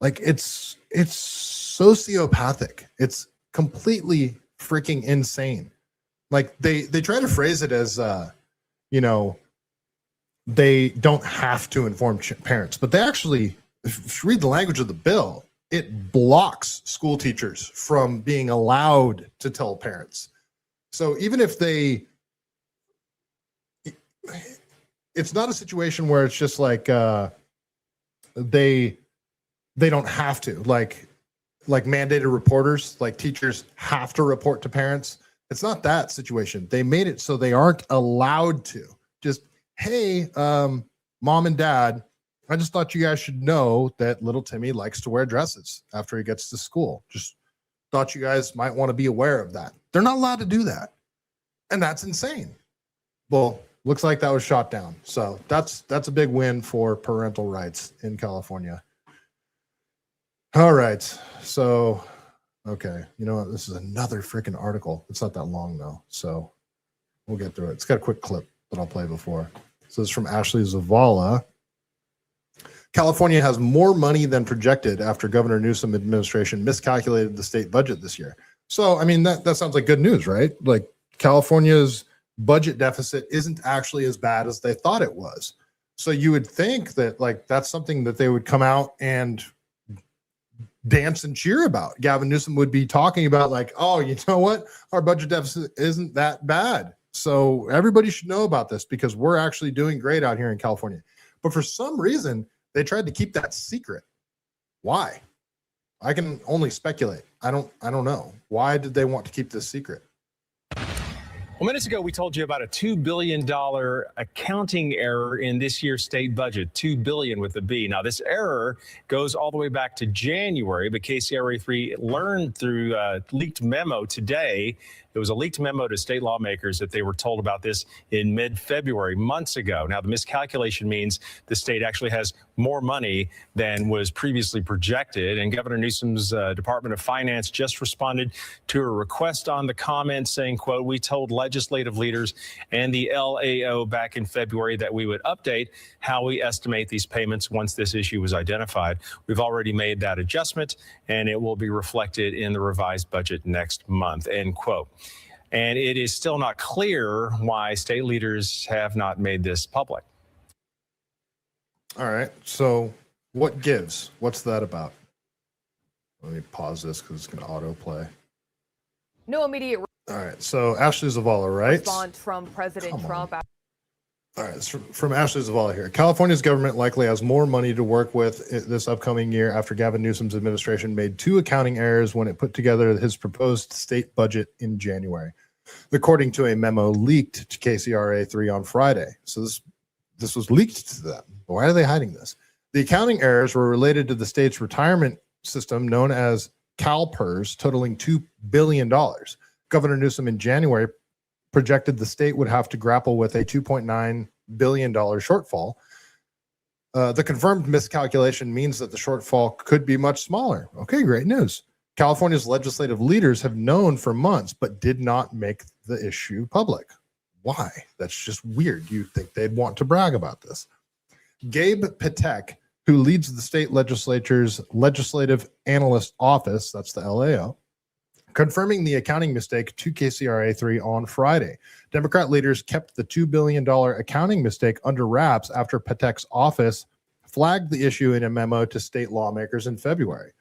Like, it's sociopathic. It's completely freaking insane. Like, they try to phrase it as they don't have to inform parents, but they actually, if you read the language of the bill, it blocks school teachers from being allowed to tell parents. So even if it's not a situation where it's just like they don't have to, like mandated reporters, like teachers have to report to parents. It's not that situation. They made it so they aren't allowed to. Just, hey, mom and dad, I just thought you guys should know that little Timmy likes to wear dresses after he gets to school. Just thought you guys might want to be aware of that. They're not allowed to do that. And that's insane. Well, looks like that was shot down. So that's a big win for parental rights in California. All right. So, okay. You know what? This is another freaking article. It's not that long though. So we'll get through it. It's got a quick clip that I'll play before. So it's from Ashley Zavala. California has more money than projected after Governor Newsom administration miscalculated the state budget this year. So, I mean, that sounds like good news, right? Like, California's budget deficit isn't actually as bad as they thought it was. So you would think that, like, that's something that they would come out and dance and cheer about. Gavin Newsom would be talking about like, oh, you know what? Our budget deficit isn't that bad. So everybody should know about this because we're actually doing great out here in California. But for some reason, they tried to keep that secret. Why? I can only speculate. I don't know. Why did they want to keep this secret? Well, minutes ago, we told you about a $2 billion accounting error in this year's state budget, $2 billion with a B. Now, this error goes all the way back to January, but KCRA3 learned through a leaked memo today. It was a leaked memo to state lawmakers that they were told about this in mid-February, months ago. Now, the miscalculation means the state actually has more money than was previously projected. And Governor Newsom's Department of Finance just responded to a request on the comments saying, quote, we told legislative leaders and the LAO back in February that we would update how we estimate these payments once this issue was identified. We've already made that adjustment, and it will be reflected in the revised budget next month, end quote. And it is still not clear why state leaders have not made this public. All right. So what gives? What's that about? Let me pause this because it's going to autoplay. No immediate All right. So Ashley Zavala writes. response from President Trump. All right, it's from Ashley Zavala here. California's government likely has more money to work with this upcoming year after Gavin Newsom's administration made 2 accounting errors when it put together his proposed state budget in January, according to a memo leaked to KCRA3 on Friday. So this was leaked to them. Why are they hiding this? The accounting errors were related to the state's retirement system known as CalPERS, totaling $2 billion. Governor Newsom in January projected the state would have to grapple with a $2.9 billion shortfall. The confirmed miscalculation means that the shortfall could be much smaller. Okay, great news. California's legislative leaders have known for months, but did not make the issue public. Why? That's just weird. You'd think they'd want to brag about this. Gabe Patek, who leads the state legislature's Legislative Analyst Office, that's the LAO, confirming the accounting mistake to KCRA3 on Friday. Democrat leaders kept the $2 billion accounting mistake under wraps after Patek's office flagged the issue in a memo to state lawmakers in February.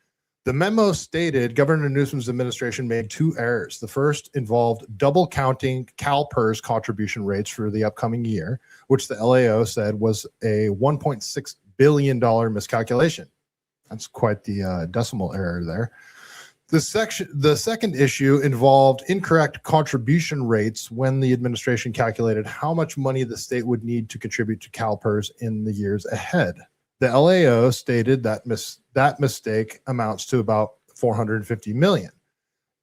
The memo stated Governor Newsom's administration made 2 errors. The first involved double counting CalPERS contribution rates for the upcoming year, which the LAO said was a $1.6 billion miscalculation. That's quite the decimal error there. The second issue involved incorrect contribution rates when the administration calculated how much money the state would need to contribute to CalPERS in the years ahead. The LAO stated that that mistake amounts to about $450 million.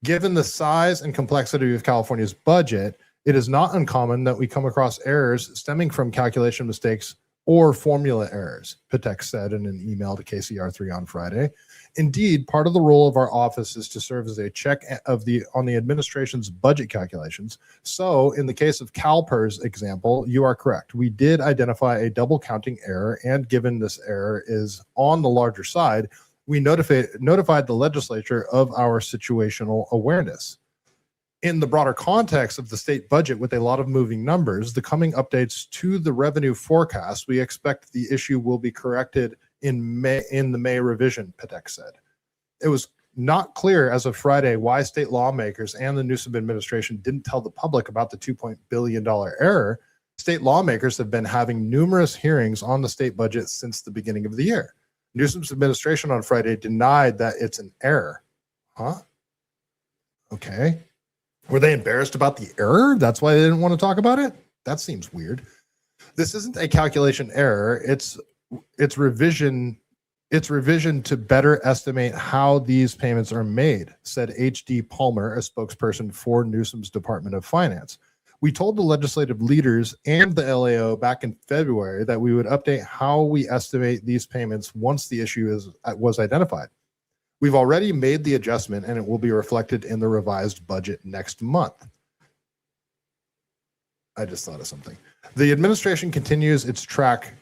Given the size and complexity of California's budget, it is not uncommon that we come across errors stemming from calculation mistakes or formula errors, Patek said in an email to KCR3 on Friday. Indeed, part of the role of our office is to serve as a check on the administration's budget calculations. So in the case of CalPERS example, you are correct. We did identify a double counting error, and given this error is on the larger side, we notified the legislature of our situational awareness. In the broader context of the state budget with a lot of moving numbers, the coming updates to the revenue forecast, we expect the issue will be corrected in the May revision, Patek said. It was not clear as of Friday why state lawmakers and the Newsom administration didn't tell the public about the $2 billion error. State lawmakers have been having numerous hearings on the state budget since the beginning of the year. Newsom's administration on Friday denied that it's an error. Huh? Okay. Were they embarrassed about the error? That's why they didn't want to talk about it? That seems weird. This isn't a calculation error. It's revision to better estimate how these payments are made, said H.D. Palmer, a spokesperson for Newsom's Department of Finance. We told the legislative leaders and the LAO back in February that we would update how we estimate these payments once the issue was identified. We've already made the adjustment, and it will be reflected in the revised budget next month. I just thought of something. The administration continues its track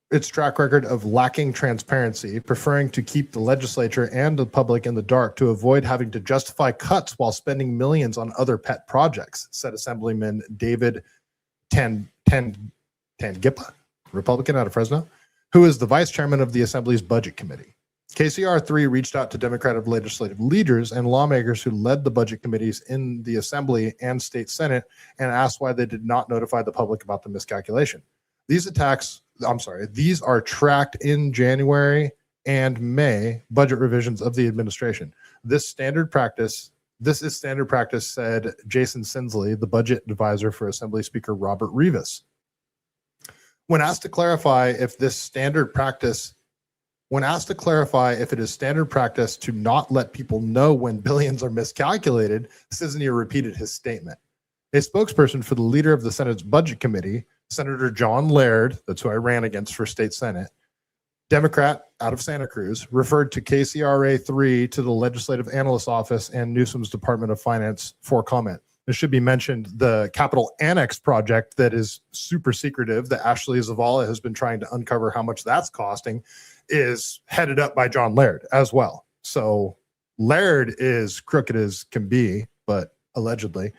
record of lacking transparency, preferring to keep the legislature and the public in the dark to avoid having to justify cuts while spending millions on other pet projects, said Assemblyman David Tangipa, Republican out of Fresno, who is the vice chairman of the Assembly's Budget Committee. KCR3 reached out to Democratic legislative leaders and lawmakers who led the budget committees in the Assembly and State Senate and asked why they did not notify the public about the miscalculation. These are tracked in January and May budget revisions of the administration. This is standard practice, said Jason Sinsley, the budget advisor for Assembly Speaker Robert Rivas. When asked to clarify if it is standard practice to not let people know when billions are miscalculated, Sinsley repeated his statement. A spokesperson for the leader of the Senate's Budget Committee, Senator John Laird, that's who I ran against for State Senate, Democrat out of Santa Cruz, referred to KCRA3 to the Legislative Analyst Office and Newsom's Department of Finance for comment. It should be mentioned the Capitol Annex project that is super secretive that Ashley Zavala has been trying to uncover how much that's costing is headed up by John Laird as well. So Laird is crooked as can be, but allegedly.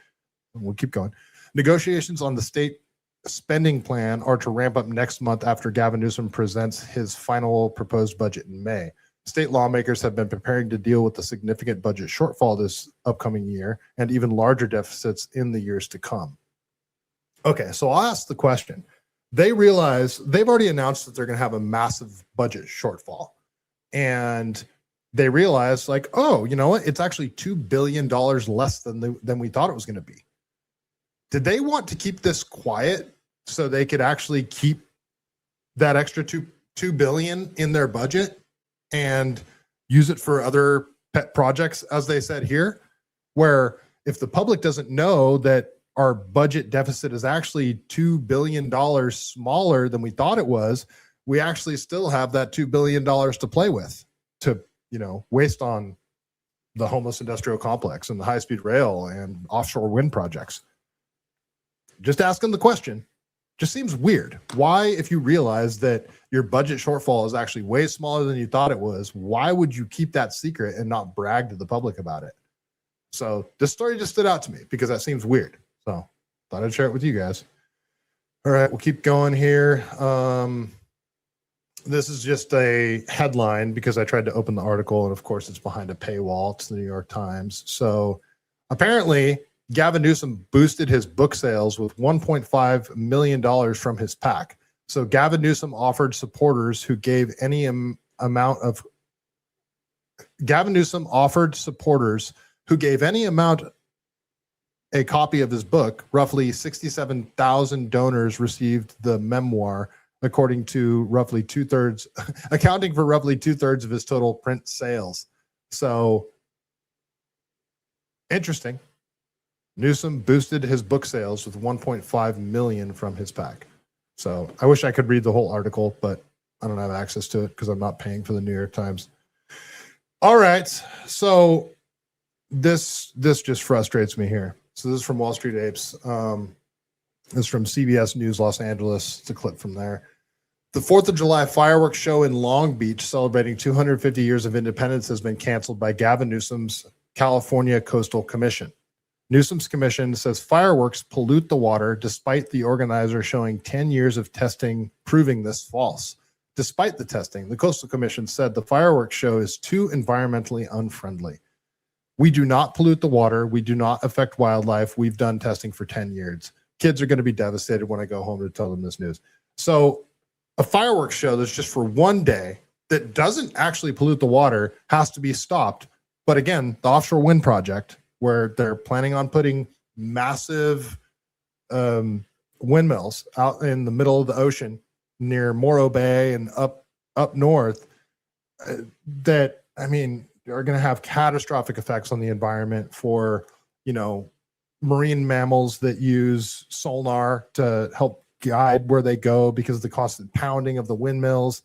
We'll keep going. Negotiations on the state spending plan are to ramp up next month after Gavin Newsom presents his final proposed budget in May. State lawmakers have been preparing to deal with the significant budget shortfall this upcoming year and even larger deficits in the years to come. Okay, so I'll ask the question. They realize they've already announced that they're going to have a massive budget shortfall. And they realize, like, oh, you know what? It's actually $2 billion less than we thought it was going to be. Did they want to keep this quiet so they could actually keep that extra $2 billion in their budget and use it for other pet projects, as they said here, where if the public doesn't know that our budget deficit is actually $2 billion smaller than we thought it was, we actually still have that $2 billion to play with to, waste on the homeless industrial complex and the high-speed rail and offshore wind projects. Just asking the question. Just seems weird. Why, if you realize that your budget shortfall is actually way smaller than you thought it was, why would you keep that secret and not brag to the public about it? So this story just stood out to me because that seems weird. So thought I'd share it with you guys. All right, we'll keep going here. This is just a headline because I tried to open the article, and of course it's behind a paywall. It's the New York Times. So apparently Gavin Newsom boosted his book sales with $1.5 million from his PAC. So Gavin Newsom offered supporters who gave any amount a copy of his book. Roughly 67,000 donors received the memoir, according to accounting for roughly two-thirds of his total print sales. So interesting. Newsom boosted his book sales with $1.5 million from his PAC. So I wish I could read the whole article, but I don't have access to it because I'm not paying for the New York Times. All right. So this just frustrates me here. So this is from Wall Street Apes. This is from CBS News Los Angeles. It's a clip from there. The 4th of July fireworks show in Long Beach celebrating 250 years of independence has been canceled by Gavin Newsom's California Coastal Commission. Newsom's commission says fireworks pollute the water despite the organizer showing 10 years of testing proving this false. Despite the testing, the Coastal Commission said the fireworks show is too environmentally unfriendly. We do not pollute the water. We do not affect wildlife. We've done testing for 10 years. Kids are going to be devastated when I go home to tell them this news. So a fireworks show that's just for one day that doesn't actually pollute the water has to be stopped. But again, the offshore wind project, where they're planning on putting massive windmills out in the middle of the ocean near Morro Bay and up north, that, I mean, are going to have catastrophic effects on the environment for, marine mammals that use sonar to help guide where they go because of the constant pounding of the windmills,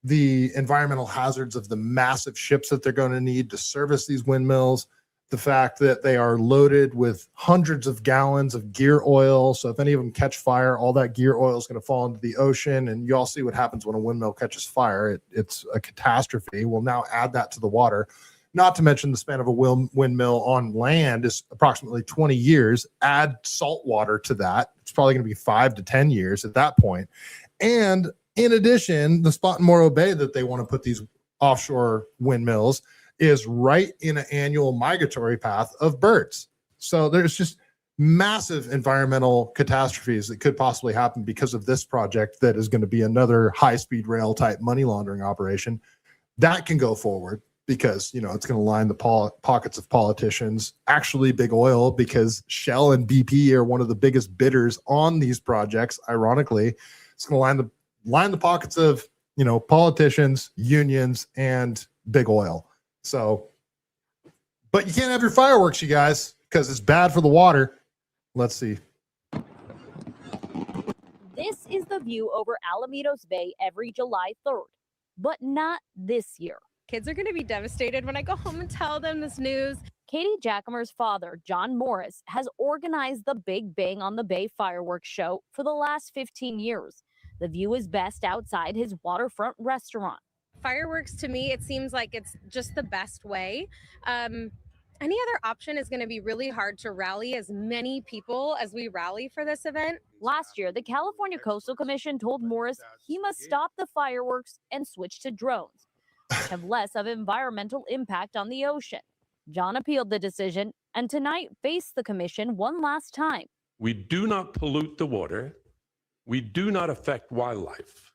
the environmental hazards of the massive ships that they're going to need to service these windmills, the fact that they are loaded with hundreds of gallons of gear oil. So if any of them catch fire, all that gear oil is going to fall into the ocean. And you all see what happens when a windmill catches fire. It's a catastrophe. We'll now add that to the water. Not to mention the span of a windmill on land is approximately 20 years. Add salt water to that. It's probably going to be 5 to 10 years at that point. And in addition, the spot in Morro Bay that they want to put these offshore windmills is right in an annual migratory path of birds. So there's just massive environmental catastrophes that could possibly happen because of this project that is going to be another high-speed rail type money laundering operation. That can go forward because, you know, it's going to line the pockets of politicians, actually big oil, because Shell and BP are one of the biggest bidders on these projects. Ironically, it's going to line the pockets of, you know, politicians, unions, and big oil. So, but you can't have your fireworks, you guys, because it's bad for the water. Let's see. This is the view over Alamitos Bay every July 3rd, but not this year. Kids are going to be devastated when I go home and tell them this news. Katie Jackamer's father, John Norris, has organized the Big Bang on the Bay fireworks show for the last 15 years. The view is best outside his waterfront restaurant. Fireworks, to me, it seems like it's just the best way. Any other option is going to be really hard to rally as many people as we rally for this event. Last year, the California Coastal Commission told Morris he must stop the fireworks and switch to drones, which have less of environmental impact on the ocean. John appealed the decision and tonight faced the commission one last time. We do not pollute the water. We do not affect wildlife.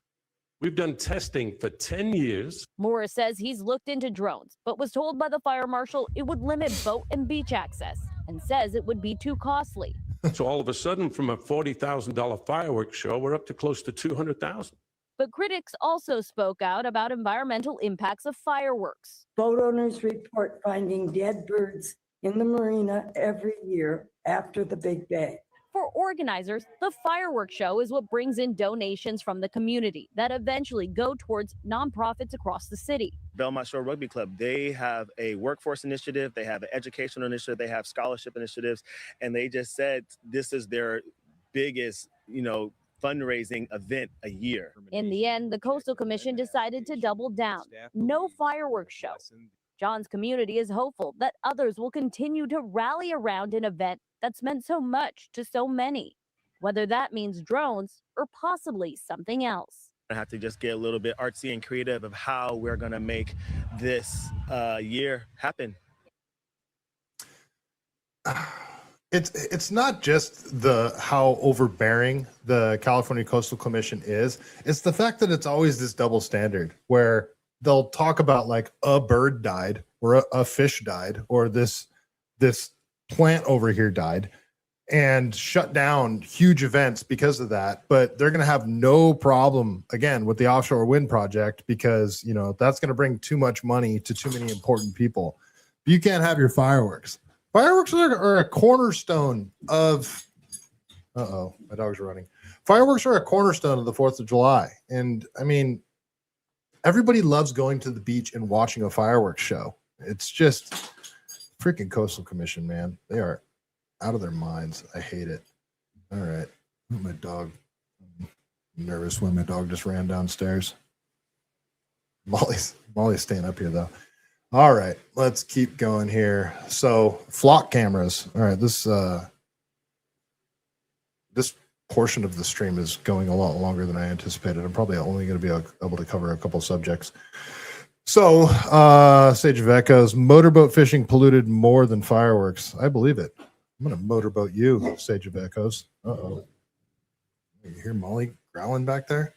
We've done testing for 10 years. Morris says he's looked into drones, but was told by the fire marshal it would limit boat and beach access and says it would be too costly. So all of a sudden, from a $40,000 fireworks show, we're up to close to $200,000. But critics also spoke out about environmental impacts of fireworks. Boat owners report finding dead birds in the marina every year after the Big Bang. For organizers, the fireworks show is what brings in donations from the community that eventually go towards nonprofits across the city. Belmont Shore Rugby Club, they have a workforce initiative, they have an educational initiative, they have scholarship initiatives, and they just said this is their biggest, fundraising event a year. In the end, the Coastal Commission decided to double down. No fireworks show. John's community is hopeful that others will continue to rally around an event that's meant so much to so many, whether that means drones or possibly something else. I have to just get a little bit artsy and creative of how we're going to make this year happen. It's not just how overbearing the California Coastal Commission is. It's the fact that it's always this double standard where they'll talk about like a bird died or a fish died or this plant over here died and shut down huge events because of that. But they're going to have no problem again with the offshore wind project because, that's going to bring too much money to too many important people. You can't have your fireworks. Fireworks are a cornerstone of, my dog's running. Fireworks are a cornerstone of the 4th of July. And I mean, everybody loves going to the beach and watching a fireworks show. It's just freaking Coastal Commission, man. They are out of their minds. I hate it. All right. My dog. I'm nervous when my dog just ran downstairs. Molly's staying up here though. All right, let's keep going here. So flock cameras. All right, this portion of the stream is going a lot longer than I anticipated. I'm probably only going to be able to cover a couple subjects. So Sage of Echoes, motorboat fishing polluted more than fireworks. I believe it. I'm going to motorboat you, Sage of Echoes. You hear Molly growling back there?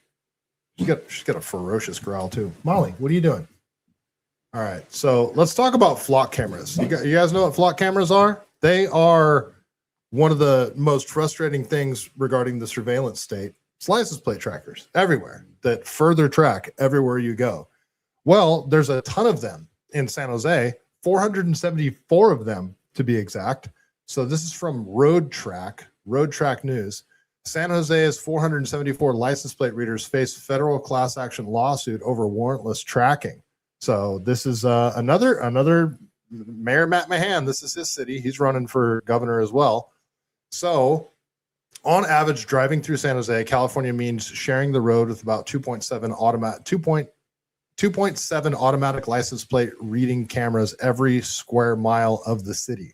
She's got a ferocious growl too. Molly, what are you doing? All right, so let's talk about flock cameras. You guys know what flock cameras are? They are one of the most frustrating things regarding the surveillance state. It's license plate trackers everywhere that further track everywhere you go. Well, there's a ton of them in San Jose, 474 of them to be exact. So this is from Road Track News. San Jose's 474 license plate readers face federal class action lawsuit over warrantless tracking. So this is another Mayor Matt Mahan. This is his city. He's running for governor as well. So on average, driving through San Jose, California means sharing the road with about 2.7 automatic license plate reading cameras every square mile of the city.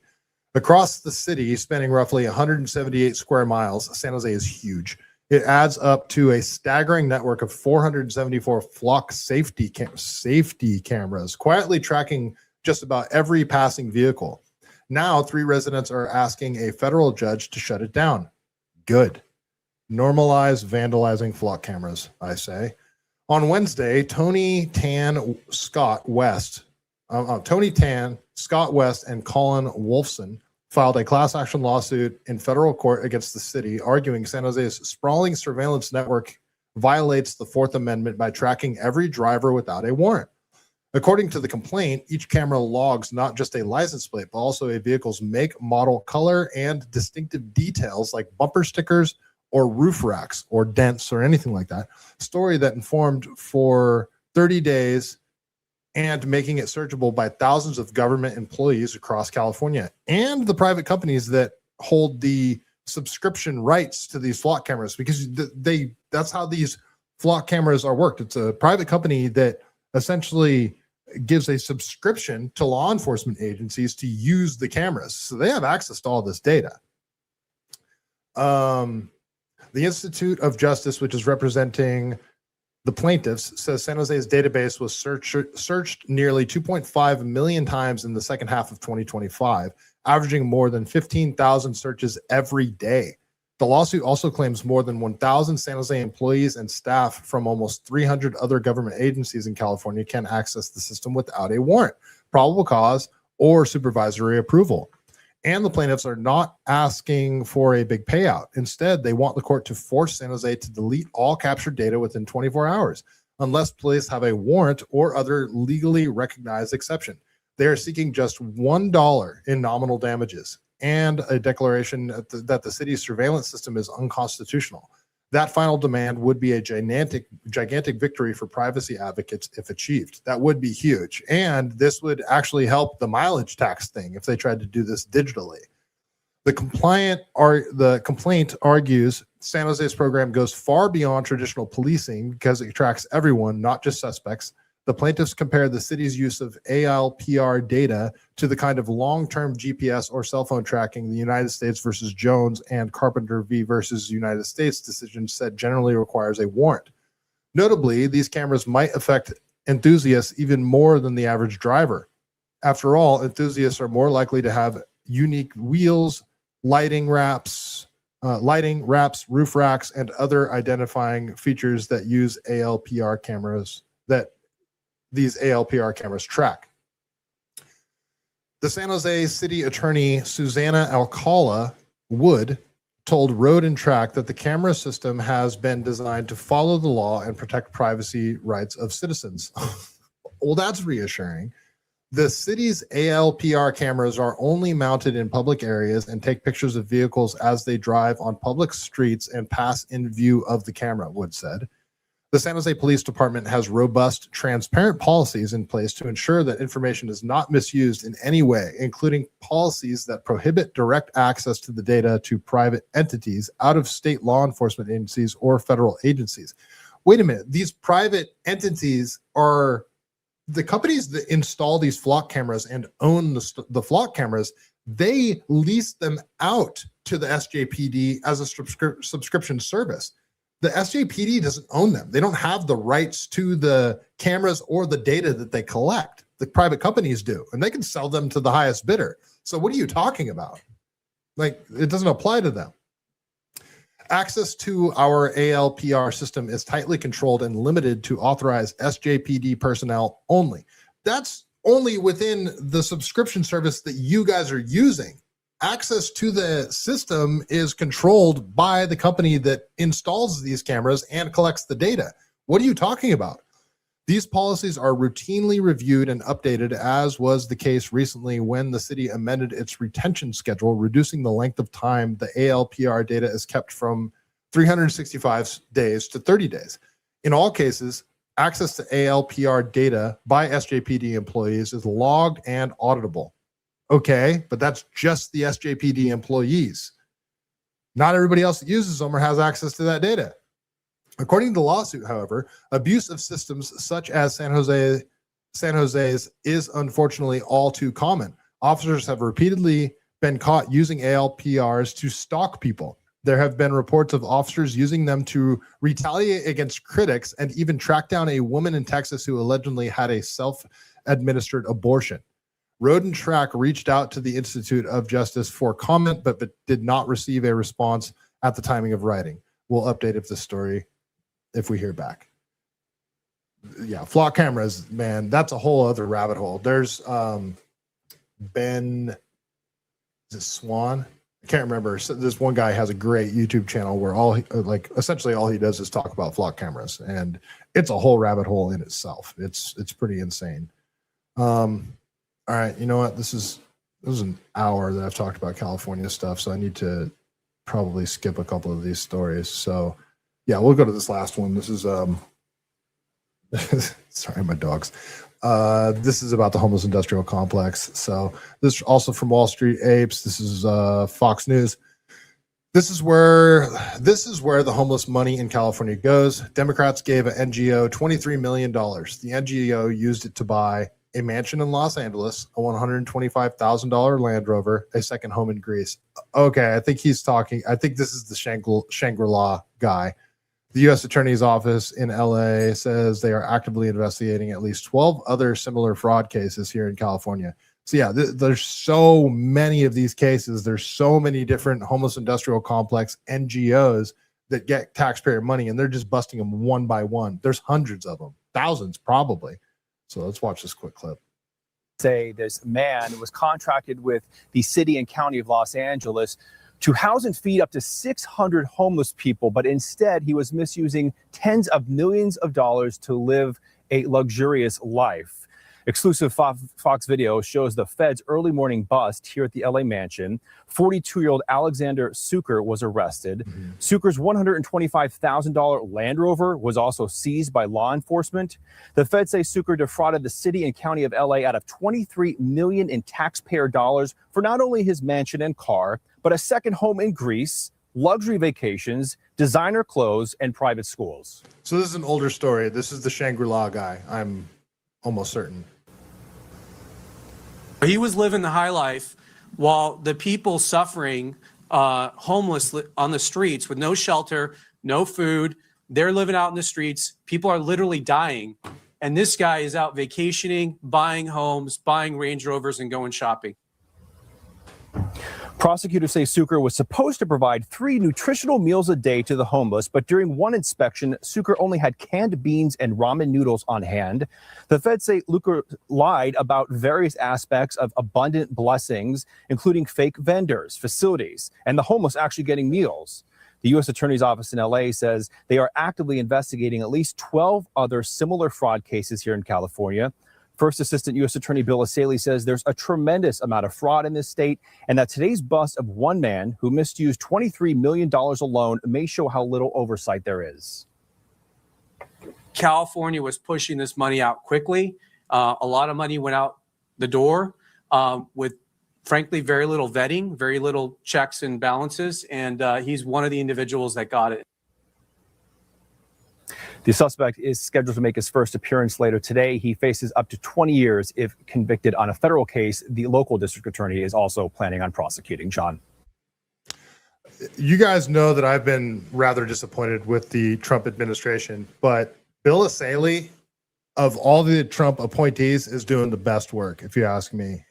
Across the city, spanning roughly 178 square miles, San Jose is huge. It adds up to a staggering network of 474 flock safety cameras, quietly tracking just about every passing vehicle. Now, 3 residents are asking a federal judge to shut it down. Good. Normalize vandalizing flock cameras, I say. On Wednesday, Tony Tan, Scott West, and Colin Wolfson filed a class action lawsuit in federal court against the city, arguing San Jose's sprawling surveillance network violates the Fourth Amendment by tracking every driver without a warrant. According to the complaint, each camera logs not just a license plate, but also a vehicle's make, model, color, and distinctive details like bumper stickers or roof racks or dents or anything like that. Story that informed for 30 days and making it searchable by thousands of government employees across California and the private companies that hold the subscription rights to these flock cameras, because that's how these flock cameras are worked. It's a private company that essentially gives a subscription to law enforcement agencies to use the cameras. So they have access to all this data. The Institute of Justice, which is representing the plaintiffs, says San Jose's database was searched nearly 2.5 million times in the second half of 2025, averaging more than 15,000 searches every day. The lawsuit also claims more than 1,000 San Jose employees and staff from almost 300 other government agencies in California can access the system without a warrant, probable cause, or supervisory approval. And the plaintiffs are not asking for a big payout. Instead, they want the court to force San Jose to delete all captured data within 24 hours, unless police have a warrant or other legally recognized exception. They are seeking just $1 in nominal damages and a declaration that the city's surveillance system is unconstitutional. That final demand would be a gigantic victory for privacy advocates if achieved. That would be huge. And this would actually help the mileage tax thing if they tried to do this digitally. The complaint argues San Jose's program goes far beyond traditional policing because it tracks everyone, not just suspects. The plaintiffs compare the city's use of ALPR data to the kind of long-term GPS or cell phone tracking the United States versus Jones and Carpenter v. versus United States decision said generally requires a warrant. Notably, these cameras might affect enthusiasts even more than the average driver. After all, enthusiasts are more likely to have unique wheels, lighting wraps, roof racks, and other identifying features that use ALPR cameras that these ALPR cameras track. The San Jose City Attorney Susanna Alcala Wood told Road and Track that the camera system has been designed to follow the law and protect privacy rights of citizens. Well, that's reassuring. The city's ALPR cameras are only mounted in public areas and take pictures of vehicles as they drive on public streets and pass in view of the camera, Wood said. The San Jose Police Department has robust, transparent policies in place to ensure that information is not misused in any way, including policies that prohibit direct access to the data to private entities, out-of-state law enforcement agencies, or federal agencies. Wait a minute. These private entities are the companies that install these flock cameras and own the flock cameras. They lease them out to the SJPD as a subscription service. The SJPD doesn't own them. They don't have the rights to the cameras or the data that they collect. The private companies do, and they can sell them to the highest bidder. So what are you talking about? Like, it doesn't apply to them. Access to our ALPR system is tightly controlled and limited to authorized SJPD personnel only. That's only within the subscription service that you guys are using. Access to the system is controlled by the company that installs these cameras and collects the data. What are you talking about? These policies are routinely reviewed and updated, as was the case recently when the city amended its retention schedule, reducing the length of time the ALPR data is kept from 365 days to 30 days. In all cases, access to ALPR data by SJPD employees is logged and auditable. Okay, but that's just the SJPD employees. Not everybody else that uses them or has access to that data. According to the lawsuit, however, abuse of systems such as San Jose's is unfortunately all too common. Officers have repeatedly been caught using ALPRs to stalk people. There have been reports of officers using them to retaliate against critics and even track down a woman in Texas who allegedly had a self-administered abortion. Road and Track reached out to the Institute of Justice for comment, but did not receive a response at the timing of writing. We'll update if we hear back. Yeah, flock cameras, man, that's a whole other rabbit hole. There's Ben, is it Swan? I can't remember. So this one guy has a great YouTube channel where essentially all he does is talk about flock cameras, and it's a whole rabbit hole in itself. It's pretty insane. All right, you know what? This is an hour that I've talked about California stuff, so I need to probably skip a couple of these stories. So yeah, we'll go to this last one. This is sorry, my dogs. This is about the homeless industrial complex. So this is also from Wall Street Apes. This is Fox News. This is where the homeless money in California goes. Democrats gave an NGO $23 million. The NGO used it to buy a mansion in Los Angeles, a $125,000 Land Rover, a second home in Greece. Okay, I think this is the Shangri-La guy. The U.S. Attorney's Office in LA says they are actively investigating at least 12 other similar fraud cases here in California. So yeah, there's so many of these cases. There's so many different homeless industrial complex NGOs that get taxpayer money, and they're just busting them one by one. There's hundreds of them, thousands probably. So let's watch this quick clip. Say this man was contracted with the city and county of Los Angeles to house and feed up to 600 homeless people, but instead he was misusing tens of millions of dollars to live a luxurious life. Exclusive Fox video shows the Fed's early morning bust here at the LA mansion. 42-year-old Alexander Suker was arrested. Suker's $125,000 Land Rover was also seized by law enforcement. The Fed say Suker defrauded the city and county of LA out of $23 million in taxpayer dollars for not only his mansion and car, but a second home in Greece, luxury vacations, designer clothes, and private schools. So this is an older story. This is the Shangri-La guy, I'm almost certain. He was living the high life while the people suffering, homeless on the streets with no shelter, no food. They're living out in the streets. People are literally dying. And this guy is out vacationing, buying homes, buying Range Rovers, and going shopping. Prosecutors say Suker was supposed to provide 3 nutritional meals a day to the homeless, but during one inspection, Suker only had canned beans and ramen noodles on hand. The Feds say Suker lied about various aspects of abundant blessings, including fake vendors, facilities, and the homeless actually getting meals. The U.S. Attorney's Office in L.A. says they are actively investigating at least 12 other similar fraud cases here in California. First Assistant U.S. Attorney Bill Asaley says there's a tremendous amount of fraud in this state, and that today's bust of one man who misused $23 million alone may show how little oversight there is. California was pushing this money out quickly. A lot of money went out the door with, frankly, very little vetting, very little checks and balances, and he's one of the individuals that got it. The suspect is scheduled to make his first appearance later today. He faces up to 20 years if convicted on a federal case. The local district attorney is also planning on prosecuting. John. You guys know that I've been rather disappointed with the Trump administration, but Bill Asaley, of all the Trump appointees, is doing the best work, if you ask me.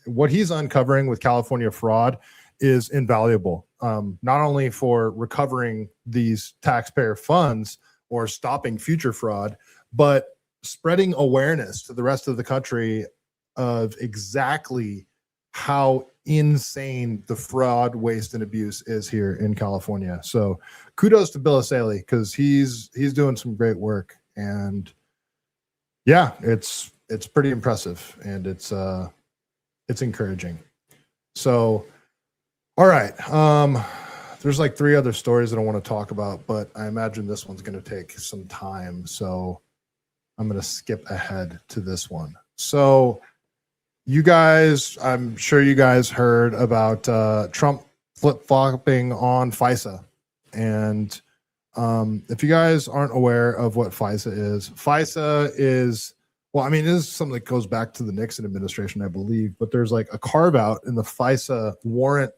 What he's uncovering with California fraud is invaluable, not only for recovering these taxpayer funds or stopping future fraud, but spreading awareness to the rest of the country of exactly how insane the fraud, waste, and abuse is here in California. So kudos to Bill Asaley, because he's doing some great work. And yeah, it's pretty impressive, and it's encouraging. So, all right. There's like 3 other stories that I want to talk about, but I imagine this one's going to take some time. So I'm going to skip ahead to this one. So you guys, I'm sure you guys heard about Trump flip-flopping on FISA. And if you guys aren't aware of what FISA is, well, I mean, it is something that goes back to the Nixon administration, I believe, but there's like a carve out in the FISA warrant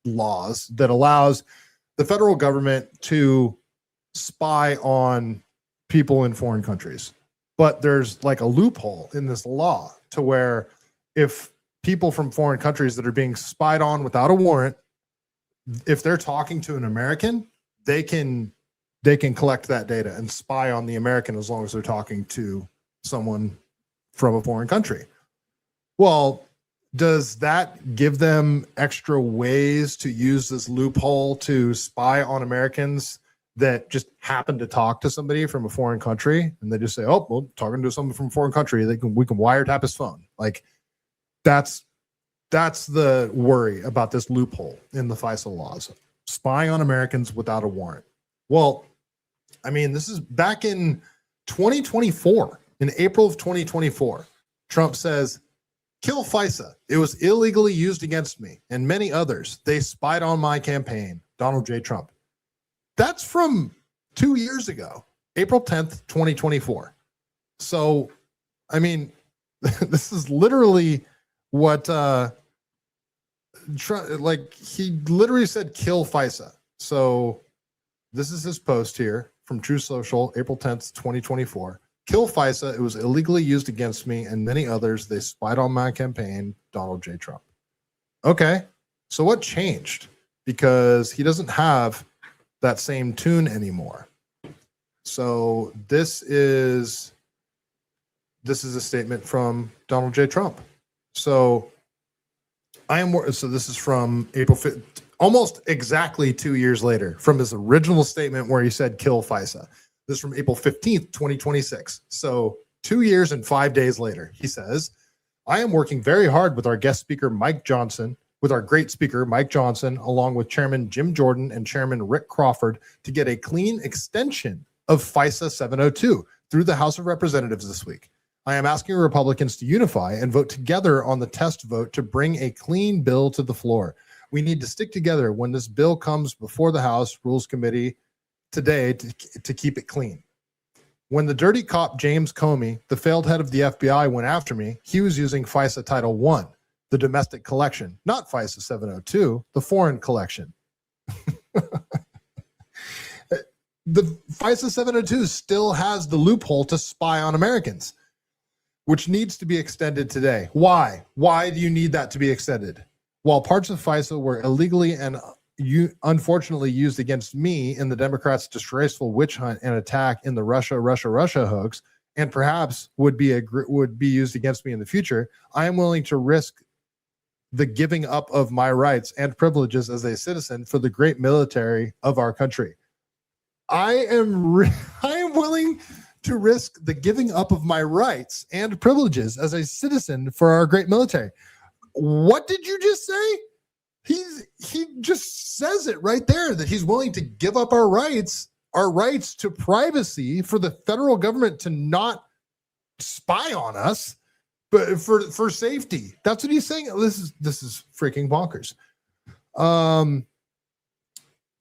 laws that allows the federal government to spy on people in foreign countries. But there's like a loophole in this law to where if people from foreign countries that are being spied on without a warrant, if they're talking to an American, they can collect that data and spy on the American as long as they're talking to someone from a foreign country. Well, does that give them extra ways to use this loophole to spy on Americans that just happen to talk to somebody from a foreign country, and they just say, "Oh, well, talking to someone from a foreign country, we can wiretap his phone." Like that's the worry about this loophole in the FISA laws, spying on Americans without a warrant. Well, I mean, this is back in 2024, in April of 2024. Trump says, "Kill FISA. It was illegally used against me and many others. They spied on my campaign." Donald J. Trump. That's from 2 years ago, April 10th, 2024. So, I mean, this is literally what Trump, like, he literally said, "Kill FISA." So this is his post here from True Social, April 10th, 2024. "Kill FISA. It was illegally used against me and many others. They spied on my campaign, Donald J. Trump." Okay, so what changed? Because he doesn't have that same tune anymore. So this is a statement from Donald J. Trump. So this is from April 5th, almost exactly 2 years later from his original statement where he said, "Kill FISA." This is from April 15th, 2026. So 2 years and 5 days later, he says, "I am working very hard with our guest speaker, Mike Johnson, with our great speaker, Mike Johnson, along with Chairman Jim Jordan and Chairman Rick Crawford to get a clean extension of FISA 702 through the House of Representatives this week. I am asking Republicans to unify and vote together on the test vote to bring a clean bill to the floor. We need to stick together when this bill comes before the House Rules Committee today to keep it clean. When the dirty cop James Comey, the failed head of the FBI, went after me, he was using FISA Title I, the domestic collection, not FISA 702, the foreign collection." The FISA 702 still has the loophole to spy on Americans, which needs to be extended today. Why? Why do you need that to be extended? While parts of FISA were illegally and unfortunately used against me in the Democrats' disgraceful witch hunt and attack in the Russia hoax, and perhaps would be used against me in the future, I am willing to risk the giving up of my rights and privileges as a citizen for the great military of our country. I am willing to risk the giving up of my rights and privileges as a citizen for our great military. What did you just say? He just says it right there that he's willing to give up our rights to privacy for the federal government to not spy on us, but for safety. That's what he's saying. This is freaking bonkers.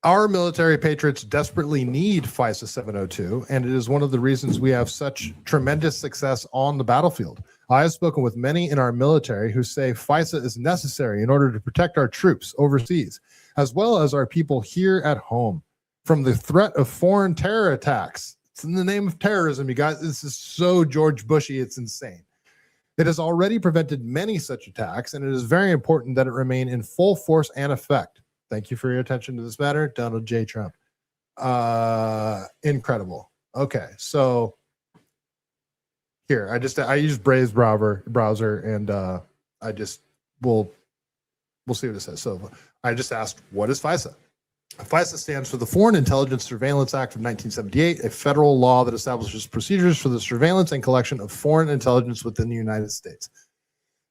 Our military patriots desperately need FISA 702, and it is one of the reasons we have such tremendous success on the battlefield. I have spoken with many in our military who say FISA is necessary in order to protect our troops overseas, as well as our people here at home, from the threat of foreign terror attacks. It's in the name of terrorism, you guys. This is so George Bushy, it's insane. It has already prevented many such attacks, and it is very important that it remain in full force and effect. Thank you for your attention to this matter, Donald J. Trump. Incredible. Okay, so here I use Brave's browser, and we'll see what it says. So I just asked, what is FISA? FISA stands for the Foreign Intelligence Surveillance Act of 1978, a federal law that establishes procedures for the surveillance and collection of foreign intelligence within the United States.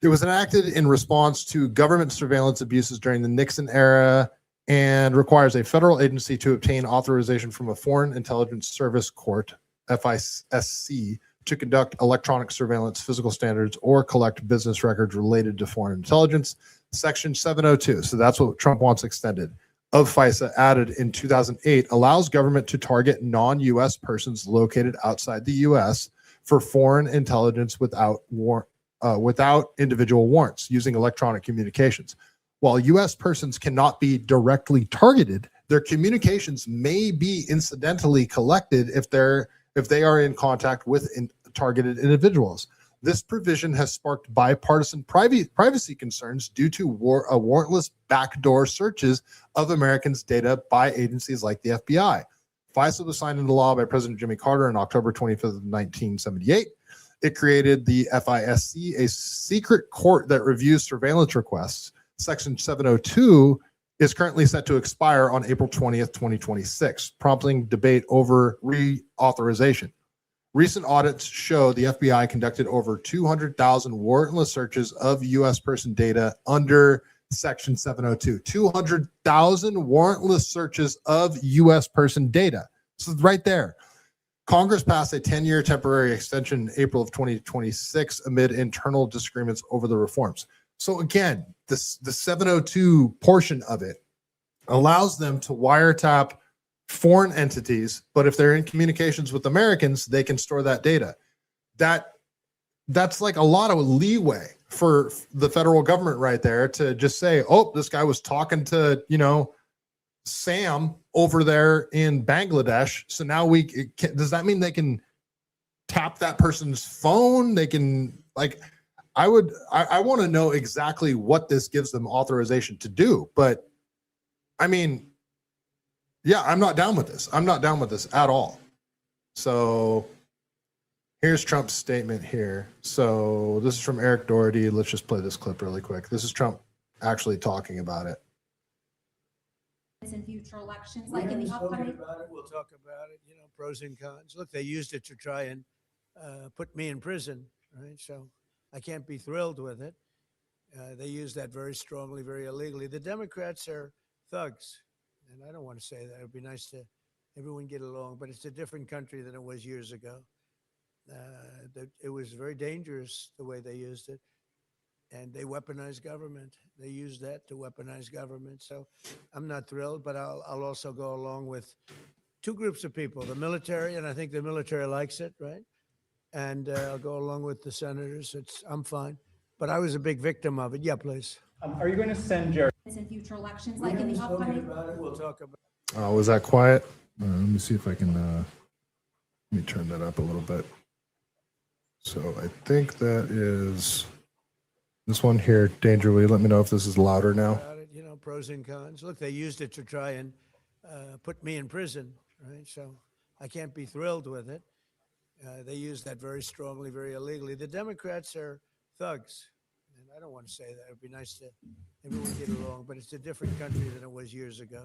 It was enacted in response to government surveillance abuses during the Nixon era and requires a federal agency to obtain authorization from a Foreign Intelligence Service Court, FISC, to conduct electronic surveillance, physical standards, or collect business records related to foreign intelligence. Section 702, so that's what Trump wants extended, of FISA, added in 2008, allows government to target non-U.S. persons located outside the U.S. for foreign intelligence without individual warrants using electronic communications. While U.S. persons cannot be directly targeted, their communications may be incidentally collected if they are in contact with targeted individuals. This provision has sparked bipartisan privacy concerns due to warrantless backdoor searches of Americans' data by agencies like the FBI. FISA was signed into law by President Jimmy Carter on October 25th of 1978. It created the FISA, a secret court that reviews surveillance requests. Section 702 is currently set to expire on April 20th, 2026, prompting debate over reauthorization. Recent audits show the FBI conducted over 200,000 warrantless searches of U.S. person data under Section 702. 200,000 warrantless searches of U.S. person data. So right there. Congress passed a 10-year temporary extension in April of 2026 amid internal disagreements over the reforms. So again, the 702 portion of it allows them to wiretap foreign entities, but if they're in communications with Americans, they can store that data. That's like a lot of leeway for the federal government right there to just say, oh, this guy was talking to, Sam over there in Bangladesh. So now does that mean they can tap that person's phone? They can I want to know exactly what this gives them authorization to do. But I mean, yeah, I'm not down with this. I'm not down with this at all. So here's Trump's statement here. So this is from Eric Doherty. Let's just play this clip really quick. This is Trump actually talking about it. In future elections, like in the upcoming. We'll talk about it, pros and cons. Look, they used it to try and put me in prison, right? So I can't be thrilled with it. They use that very strongly, very illegally. The Democrats are thugs, and I don't want to say that. It would be nice to everyone get along, but it's a different country than it was years ago. It was very dangerous the way they used it, and they weaponized government. They used that to weaponize government. So I'm not thrilled, but I'll also go along with two groups of people, the military, and I think the military likes it, right? And I'll go along with the senators. I'm fine. But I was a big victim of it. Yeah, please. Are you going to send Jerry? In future elections, like in the upcoming. We'll talk about. Oh, was that quiet? Let me see if I can. Let me turn that up a little bit. So I think that is this one here. Danger, will you let me know if this is louder now? Pros and cons. Look, they used it to try and put me in prison, right? So I can't be thrilled with it. They use that very strongly, very illegally. The Democrats are thugs, and I don't want to say that. It would be nice to everyone get along, but it's a different country than it was years ago.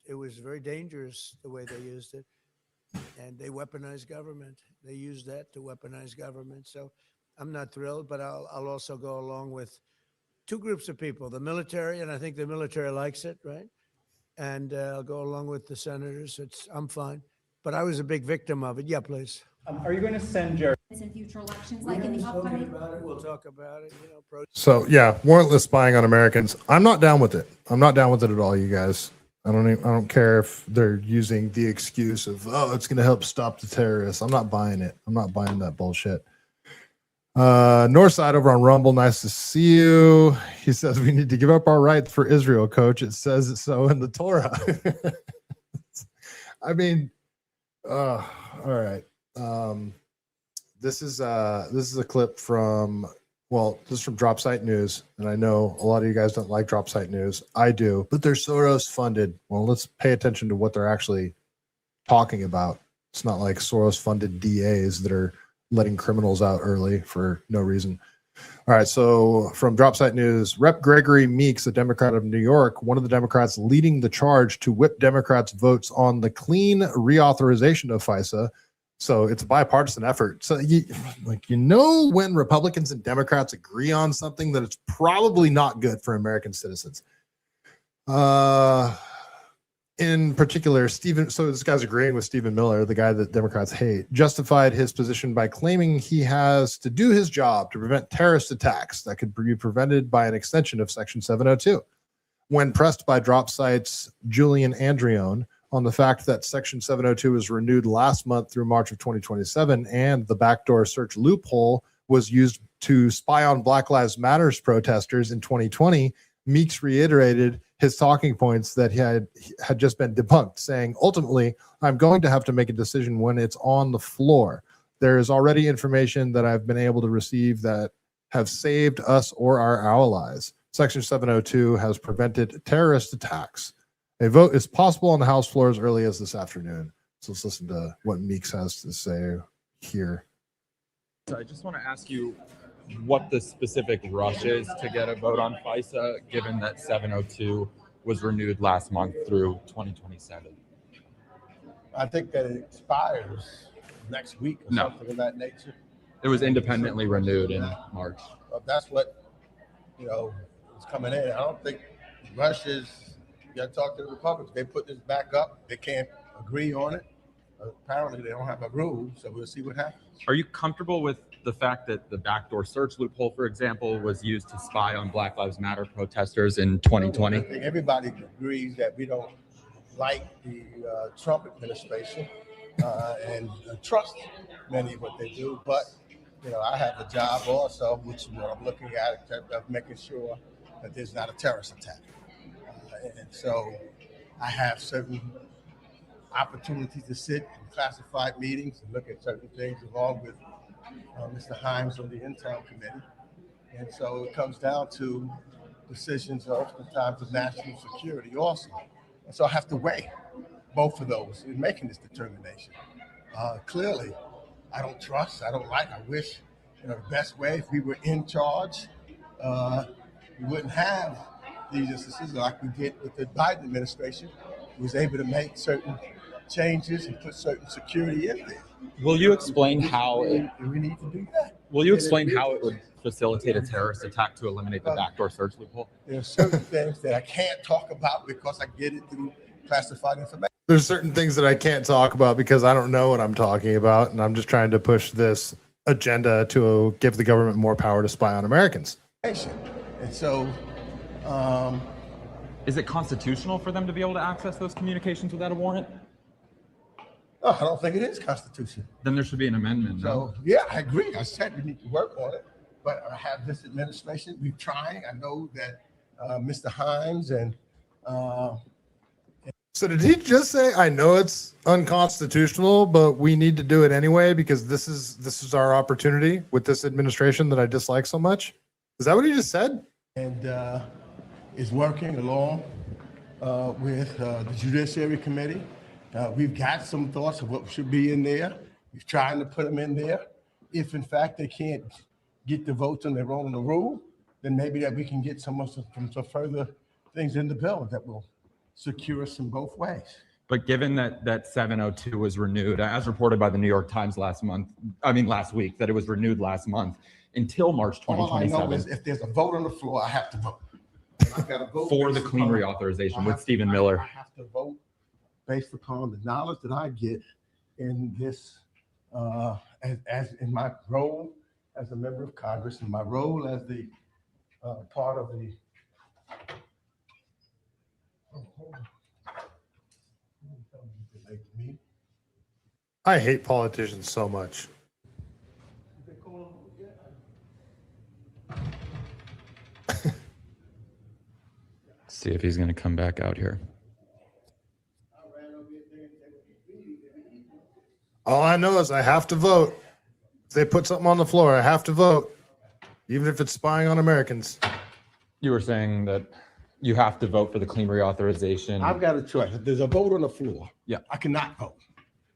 It was very dangerous the way they used it, and they weaponized government. They used that to weaponize government. So I'm not thrilled, but I'll also go along with two groups of people, the military, and I think the military likes it, right? And I'll go along with the senators. I'm fine. But I was a big victim of it. Yeah, please. Are you going to send Jerry? In future elections, like in the upcoming. We'll talk about it. So yeah, warrantless spying on Americans. I'm not down with it. I'm not down with it at all, you guys. I don't care if they're using the excuse of, oh, it's going to help stop the terrorists. I'm not buying it. I'm not buying that bullshit. Northside over on Rumble. Nice to see you. He says we need to give up our rights for Israel, coach. It says it so in the Torah. I mean, all right. This is a clip from, this is from Drop Site News, and I know a lot of you guys don't like Drop Site News. I do, but they're Soros funded. Well, let's pay attention to what they're actually talking about. It's not like Soros funded DAs that are letting criminals out early for no reason. All right, so from Drop Site News, Rep. Gregory Meeks, a Democrat of New York, one of the Democrats leading the charge to whip Democrats' votes on the clean reauthorization of FISA. So it's a bipartisan effort. So when Republicans and Democrats agree on something, that it's probably not good for American citizens. In particular, so this guy's agreeing with Stephen Miller, the guy that Democrats hate, justified his position by claiming he has to do his job to prevent terrorist attacks that could be prevented by an extension of Section 702. When pressed by Drop Site's Julian Andrione on the fact that Section 702 was renewed last month through March of 2027 and the backdoor search loophole was used to spy on Black Lives Matters protesters in 2020, Meeks reiterated his talking points that he had just been debunked, saying, ultimately, I'm going to have to make a decision when it's on the floor. There is already information that I've been able to receive that have saved us or our allies. Section 702 has prevented terrorist attacks. A vote is possible on the House floor as early as this afternoon. So let's listen to what Meeks has to say here. So I just want to ask you what the specific rush is to get a vote on FISA, given that 702 was renewed last month through 2027. I think that it expires next week or something of that nature. It was independently renewed in March. But that's what, is coming in. I don't think rush is, you got to talk to the Republicans. They put this back up. They can't agree on it. Apparently, they don't have a rule, so we'll see what happens. Are you comfortable with the fact that the backdoor search loophole, for example, was used to spy on Black Lives Matter protesters in 2020? I think everybody agrees that we don't like the Trump administration and trust many of what they do. But, I have a job also, which I'm looking at in terms of making sure that there's not a terrorist attack. And so I have certain opportunities to sit in classified meetings and look at certain things along with Mr. Himes on the Intel Committee. And so it comes down to decisions oftentimes of national security also. And so I have to weigh both of those in making this determination. Clearly, I don't trust, I don't like, I wish, the best way, if we were in charge, we wouldn't have these instances like we did with the Biden administration, who was able to make certain changes and put certain security in there. Will you explain how we need to do that? Will you explain how it would facilitate a terrorist attack to eliminate the backdoor search loophole? There are certain things that I can't talk about because I get it through classified information. There's certain things that I can't talk about because I don't know what I'm talking about, and I'm just trying to push this agenda to give the government more power to spy on Americans. And so, is it constitutional for them to be able to access those communications without a warrant? No, I don't think it is constitutional. Then there should be an amendment. So, yeah, I agree. I said we need to work on it, but I have this administration. We're trying. I know that Mr. Himes and so did he just say, I know it's unconstitutional, but we need to do it anyway because this is our opportunity with this administration that I dislike so much? Is that what he just said? And is working along with the Judiciary Committee. We've got some thoughts of what should be in there. We're trying to put them in there. If in fact they can't get the votes on their own in the rule, then maybe that we can get some further things in the bill that will secure us in both ways. But given that 702 was renewed, as reported by the New York Times last week, that it was renewed last month until March 2027. All I know is if there's a vote on the floor, I have to vote. I've got to vote for the clean reauthorization with Stephen Miller. I have to vote based upon the knowledge that I get in this, as in my role as a member of Congress and my role as the part of the. I hate politicians so much. See if he's going to come back out here. All I know is I have to vote. If they put something on the floor, I have to vote, even if it's spying on Americans. You were saying that you have to vote for the clean reauthorization. I've got a choice. If there's a vote on the floor, yeah, I cannot vote.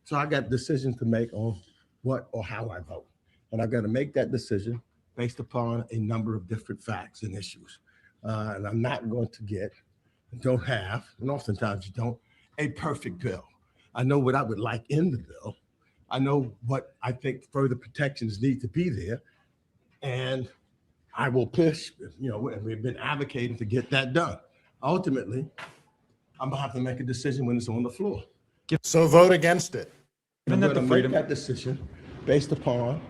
So I got decisions to make on what or how I vote. And I've got to make that decision based upon a number of different facts and issues. And I'm not going to get, don't have, and oftentimes you don't, a perfect bill. I know what I would like in the bill. I know what I think further protections need to be there. And I will push, and we've been advocating to get that done. Ultimately, I'm gonna have to make a decision when it's on the floor. So vote against it. I'm going to make that decision based upon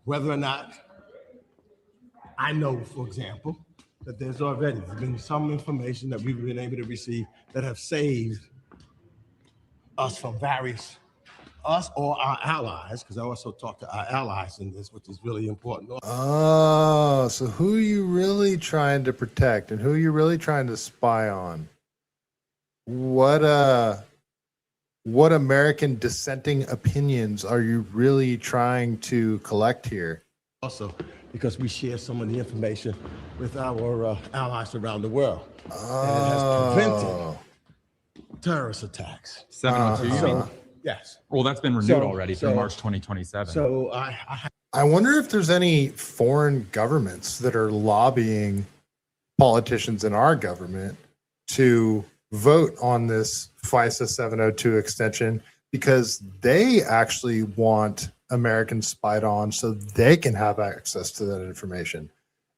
whether or not I know, for example, that there's already been some information that we've been able to receive that have saved us from various us or our allies, because I also talk to our allies in this, which is really important. Oh, so who are you really trying to protect and who are you really trying to spy on? What American dissenting opinions are you really trying to collect here? Also, because we share some of the information with our allies around the world. And it has prevented terrorist attacks. 702, you mean? Yes. Well, that's been renewed already through March 2027. So I wonder if there's any foreign governments that are lobbying politicians in our government to vote on this FISA 702 extension because they actually want Americans spied on so they can have access to that information.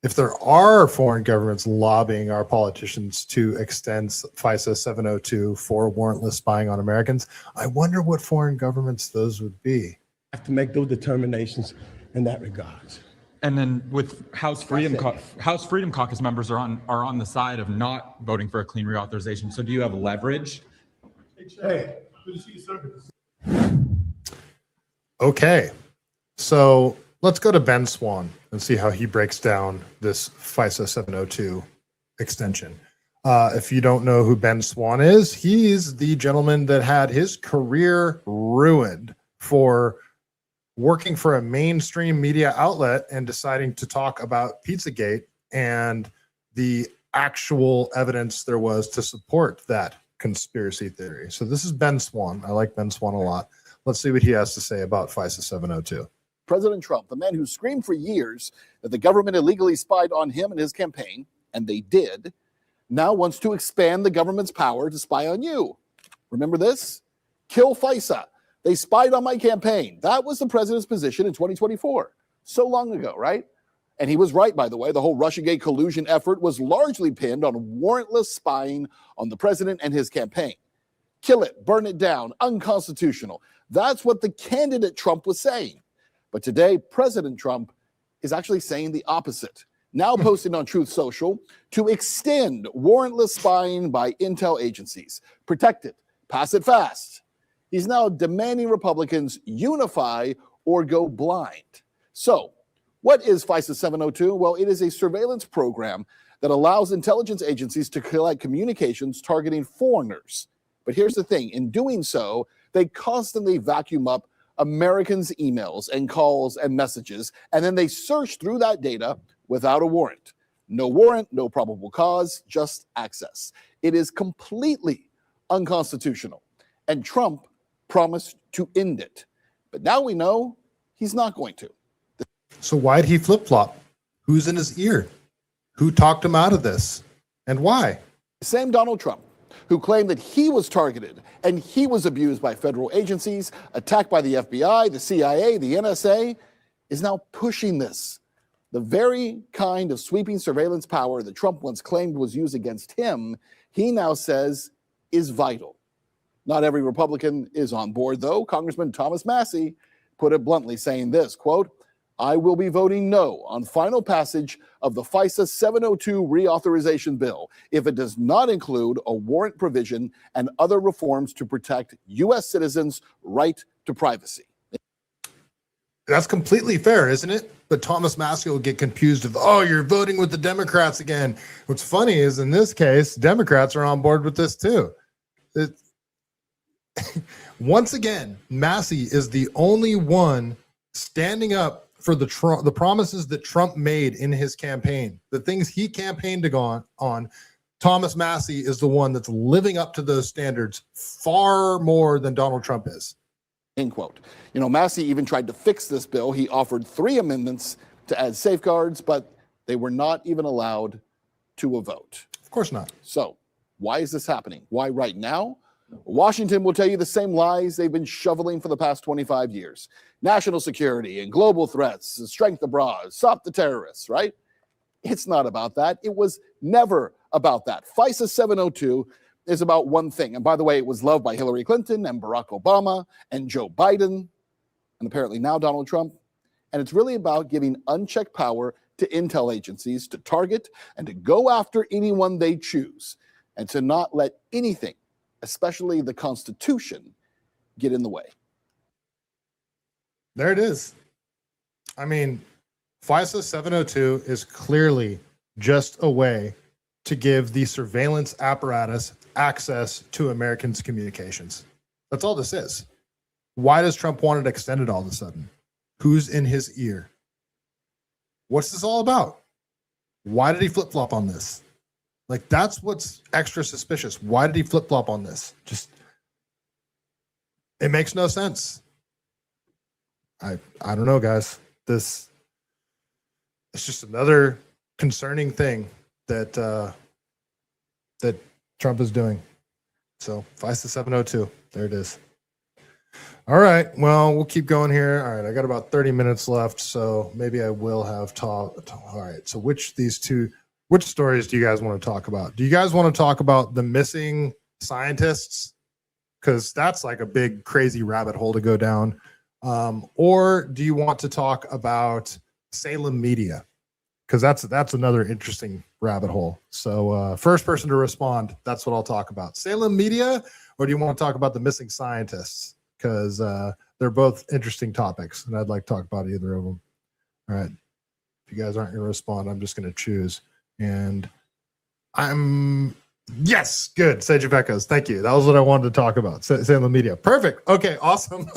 If there are foreign governments lobbying our politicians to extend FISA 702 for warrantless spying on Americans, I wonder what foreign governments those would be. have to make those determinations in that regard. And then with House Freedom Caucus members are on the side of not voting for a clean reauthorization. So do you have leverage? Hey, good to see you, sir. Okay, so let's go to Ben Swan and see how he breaks down this FISA 702 extension. If you don't know who Ben Swan is, he's the gentleman that had his career ruined for working for a mainstream media outlet and deciding to talk about Pizzagate and the actual evidence there was to support that conspiracy theory. So this is Ben Swan. I like Ben Swan a lot. Let's see what he has to say about FISA 702. President Trump, the man who screamed for years that the government illegally spied on him and his campaign, and they did, now wants to expand the government's power to spy on you. Remember this? Kill FISA. They spied on my campaign. That was the president's position in 2024. So long ago, right? And he was right, by the way. The whole Russiagate collusion effort was largely pinned on warrantless spying on the president and his campaign. Kill it, burn it down, unconstitutional. That's what the candidate Trump was saying. But today, President Trump is actually saying the opposite. Now posting on Truth Social to extend warrantless spying by intel agencies. Protect it, pass it fast. He's now demanding Republicans unify or go blind. So, what is FISA 702? Well, it is a surveillance program that allows intelligence agencies to collect communications targeting foreigners. But here's the thing, in doing so, they constantly vacuum up Americans' emails and calls and messages, and then they search through that data without a warrant. No warrant, no probable cause, just access. It is completely unconstitutional, and Trump promised to end it. But now we know he's not going to. So why'd he flip-flop? Who's in his ear? Who talked him out of this? And why? Same Donald Trump, who claimed that he was targeted and he was abused by federal agencies, attacked by the FBI, the CIA, the NSA, is now pushing this. The very kind of sweeping surveillance power that Trump once claimed was used against him, he now says is vital. Not every Republican is on board, though. Congressman Thomas Massie put it bluntly, saying this, quote, I will be voting no on final passage of the FISA 702 reauthorization bill if it does not include a warrant provision and other reforms to protect U.S. citizens' right to privacy. That's completely fair, isn't it? But Thomas Massie will get confused of, oh, you're voting with the Democrats again. What's funny is in this case, Democrats are on board with this too. Once again, Massie is the only one standing up for the promises that Trump made in his campaign, the things he campaigned on. Thomas Massie is the one that's living up to those standards far more than Donald Trump is. End quote. You know, Massie even tried to fix this bill. He offered 3 amendments to add safeguards, but they were not even allowed to a vote. Of course not. So why is this happening? Why right now? Washington will tell you the same lies they've been shoveling for the past 25 years. National security and global threats, strength abroad, stop the terrorists, right? It's not about that. It was never about that. FISA 702 is about one thing. And by the way, it was loved by Hillary Clinton and Barack Obama and Joe Biden, and apparently now Donald Trump. And it's really about giving unchecked power to intel agencies to target and to go after anyone they choose, and to not let anything, especially the Constitution, get in the way. There it is. I mean, FISA 702 is clearly just a way to give the surveillance apparatus access to Americans' communications. That's all this is. Why does Trump want it extended all of a sudden? Who's in his ear? What's this all about? Why did he flip-flop on this? Like, that's what's extra suspicious. Why did he flip-flop on this? Just, it makes no sense. I don't know, guys. This, it's just another concerning thing that that Trump is doing. So FISA 702, there it is. All right, well, we'll keep going here. All right, I got about 30 minutes left, so maybe I will have talk. All right, so which stories do you guys want to talk about? Do you guys want to talk about the missing scientists? Because that's like a big, crazy rabbit hole to go down. Or do you want to talk about Salem media? Because that's another interesting rabbit hole. So first person to respond, that's what I'll talk about. Salem media, or do you want to talk about the missing scientists? Because they're both interesting topics, and I'd like to talk about either of them. All right. If you guys aren't going to respond, I'm just going to choose. And yes, good. Sage of Echoes. Thank you. That was what I wanted to talk about. Salem media. Perfect. Okay, awesome.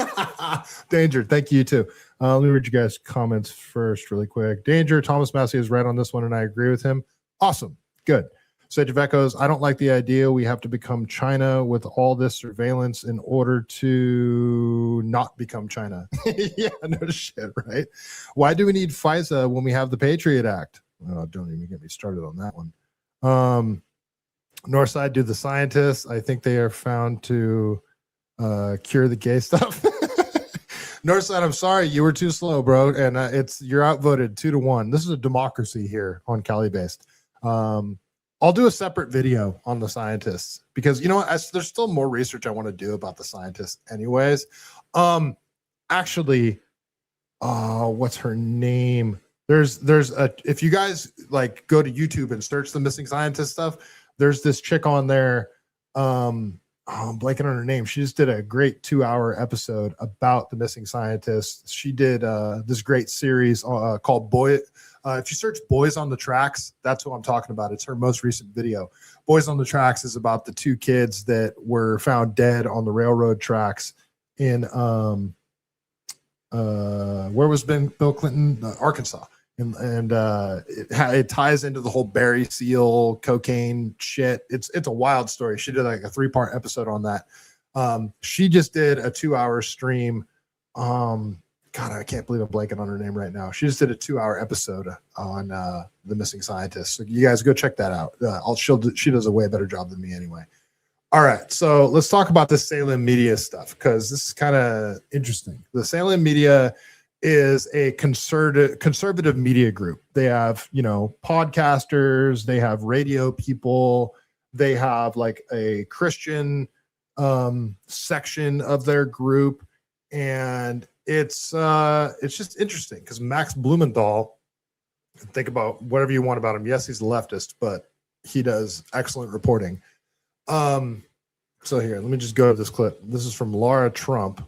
Danger. Thank you, too. Let me read you guys' comments first really quick. Danger. Thomas Massey is right on this one, and I agree with him. Awesome. Good. Sage of Echoes. I don't like the idea we have to become China with all this surveillance in order to not become China. Yeah, no shit, right? Why do we need FISA when we have the Patriot Act? Oh, don't even get me started on that one. Northside, do the scientists. I think they are found to cure the gay stuff. Northside, I'm sorry, you were too slow, bro, and you're outvoted 2-1. This is a democracy here on CaliBased. I'll do a separate video on the scientists because you know what? There's still more research I want to do about the scientists, anyways. Actually, what's her name? There's if you guys like go to YouTube and search the missing scientist stuff, there's this chick on there. I'm blanking on her name. She just did a great 2-hour episode about the missing scientists. She did this great series called Boy. If you search Boys on the Tracks, that's what I'm talking about. It's her most recent video. Boys on the Tracks is about the 2 kids that were found dead on the railroad tracks in where was Bill Clinton? Arkansas. And it ties into the whole Barry Seal cocaine shit. It's a wild story. She did like a 3-part episode on that. She just did a 2-hour stream. God, I can't believe I'm blanking on her name right now. She just did a 2-hour episode on the missing scientists. So you guys go check that out. She does a way better job than me anyway. All right, so let's talk about the Salem media stuff because this is kind of interesting. The Salem media is a conservative media group. They have, podcasters, they have radio people, they have like a Christian section of their group, and it's just interesting because Max Blumenthal, think about whatever you want about him. Yes, he's a leftist, but he does excellent reporting. So here, let me just go to this clip. This is from Laura Trump,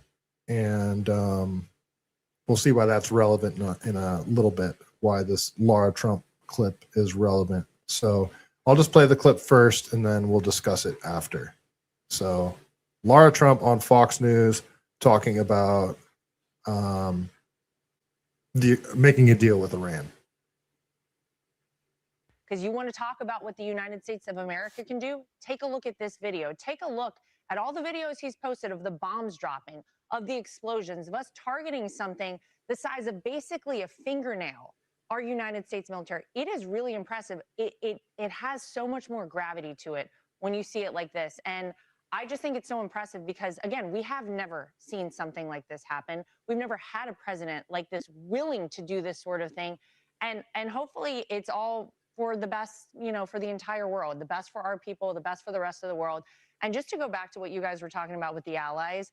and we'll see why that's relevant in a little bit, why this Laura Trump clip is relevant. So I'll just play the clip first, and then we'll discuss it after. So Laura Trump on Fox News talking about making a deal with Iran. Because you want to talk about what the United States of America can do? Take a look at this video. Take a look at all the videos he's posted of the bombs dropping, of the explosions, of us targeting something the size of basically a fingernail, our United States military. It is really impressive. It has so much more gravity to it when you see it like this. And I just think it's so impressive because, again, we have never seen something like this happen. We've never had a president like this willing to do this sort of thing. And hopefully it's all for the best, for the entire world, the best for our people, the best for the rest of the world. And just to go back to what you guys were talking about with the allies,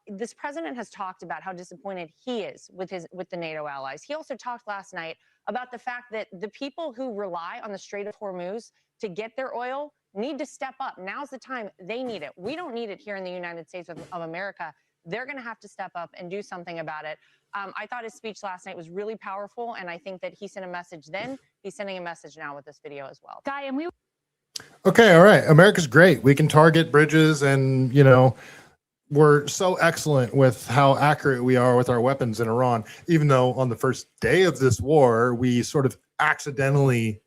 this president has talked about how disappointed he is with the NATO allies. He also talked last night about the fact that the people who rely on the Strait of Hormuz to get their oil need to step up. Now's the time they need it. We don't need it here in the United States of America. they're going to have to step up and do something about it. I thought his speech last night was really powerful, and I think that he sent a message then. He's sending a message now with this video as well. Guy, and we Okay, all right. America's great. We can target bridges, and we're so excellent with how accurate we are with our weapons in Iran, even though on the first day of this war, we sort of accidentally,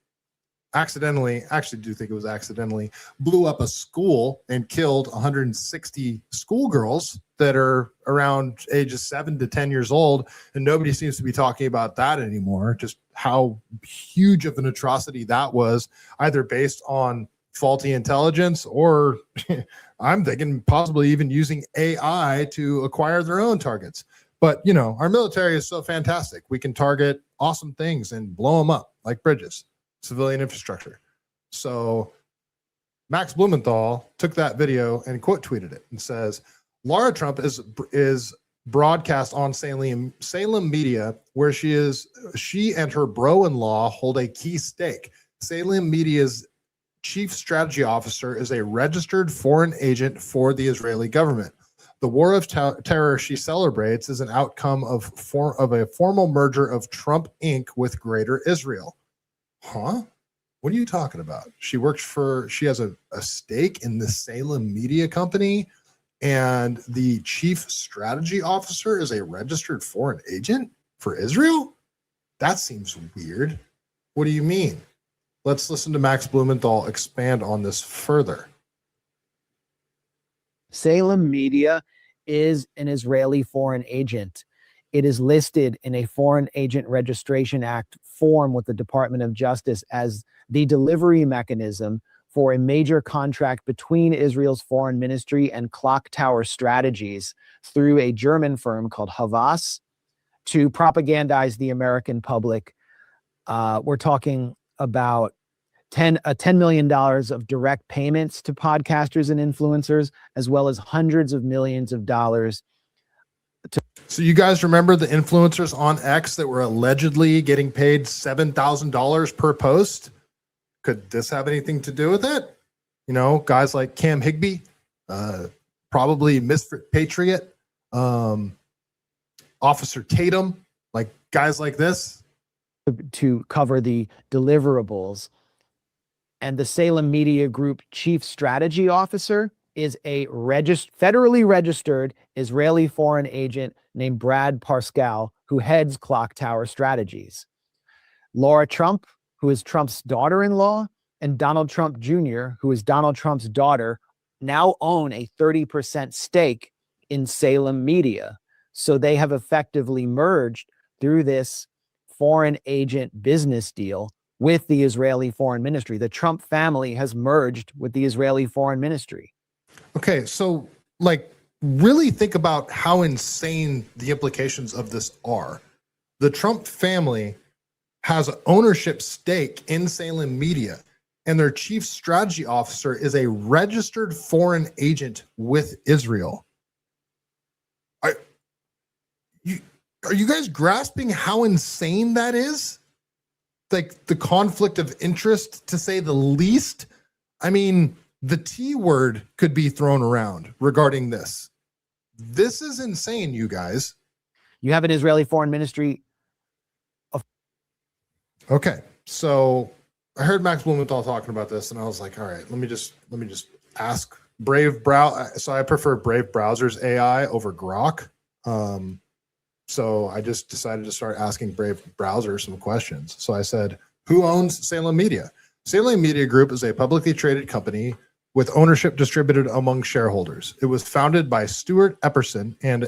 actually do think it was accidentally, blew up a school and killed 160 schoolgirls that are around ages 7 to 10 years old. And nobody seems to be talking about that anymore, just how huge of an atrocity that was, either based on faulty intelligence or I'm thinking possibly even using AI to acquire their own targets. But, our military is so fantastic. We can target awesome things and blow them up like bridges, civilian infrastructure. So Max Blumenthal took that video and quote tweeted it and says, Laura Trump is broadcast on Salem media, where she and her bro-in-law hold a key stake. Salem media's chief strategy officer is a registered foreign agent for the Israeli government. The war of terror she celebrates is an outcome of a formal merger of Trump Inc. with Greater Israel. Huh? What are you talking about? She has a stake in the Salem media company, and the chief strategy officer is a registered foreign agent for Israel? That seems weird. What do you mean? Let's listen to Max Blumenthal expand on this further. Salem Media is an Israeli foreign agent. It is listed in a Foreign Agent Registration Act form with the Department of Justice as the delivery mechanism for a major contract between Israel's foreign ministry and Clock Tower Strategies through a German firm called Havas to propagandize the American public. We're talking about $10 million of direct payments to podcasters and influencers, as well as hundreds of millions of dollars. So you guys remember the influencers on X that were allegedly getting paid $7,000 per post? Could this have anything to do with it? Guys like Cam Higbee, probably Misfit Patriot, Officer Tatum, like guys like this. To cover the deliverables. And the Salem Media Group chief strategy officer is a federally registered Israeli foreign agent named Brad Parscale, who heads Clock Tower Strategies. Laura Trump, who is Trump's daughter-in-law, and Donald Trump Jr., who is Donald Trump's daughter, now own a 30% stake in Salem Media. So they have effectively merged through this foreign agent business deal with the Israeli foreign ministry. The Trump family has merged with the Israeli foreign ministry. Okay, so really think about how insane the implications of this are. The Trump family has an ownership stake in Salem Media, and their chief strategy officer is a registered foreign agent with Israel. Are you guys grasping how insane that is? Like the conflict of interest, to say the least. I mean, the T word could be thrown around regarding this. This is insane, you guys. You have an Israeli foreign ministry. Okay, so I heard Max Blumenthal talking about this, and I was like, all right, let me just ask Brave Browser. So I prefer Brave Browser's AI over Grok. So I just decided to start asking Brave Browser some questions. So I said, who owns Salem Media? Salem Media Group is a publicly traded company with ownership distributed among shareholders. It was founded by Stuart Epperson and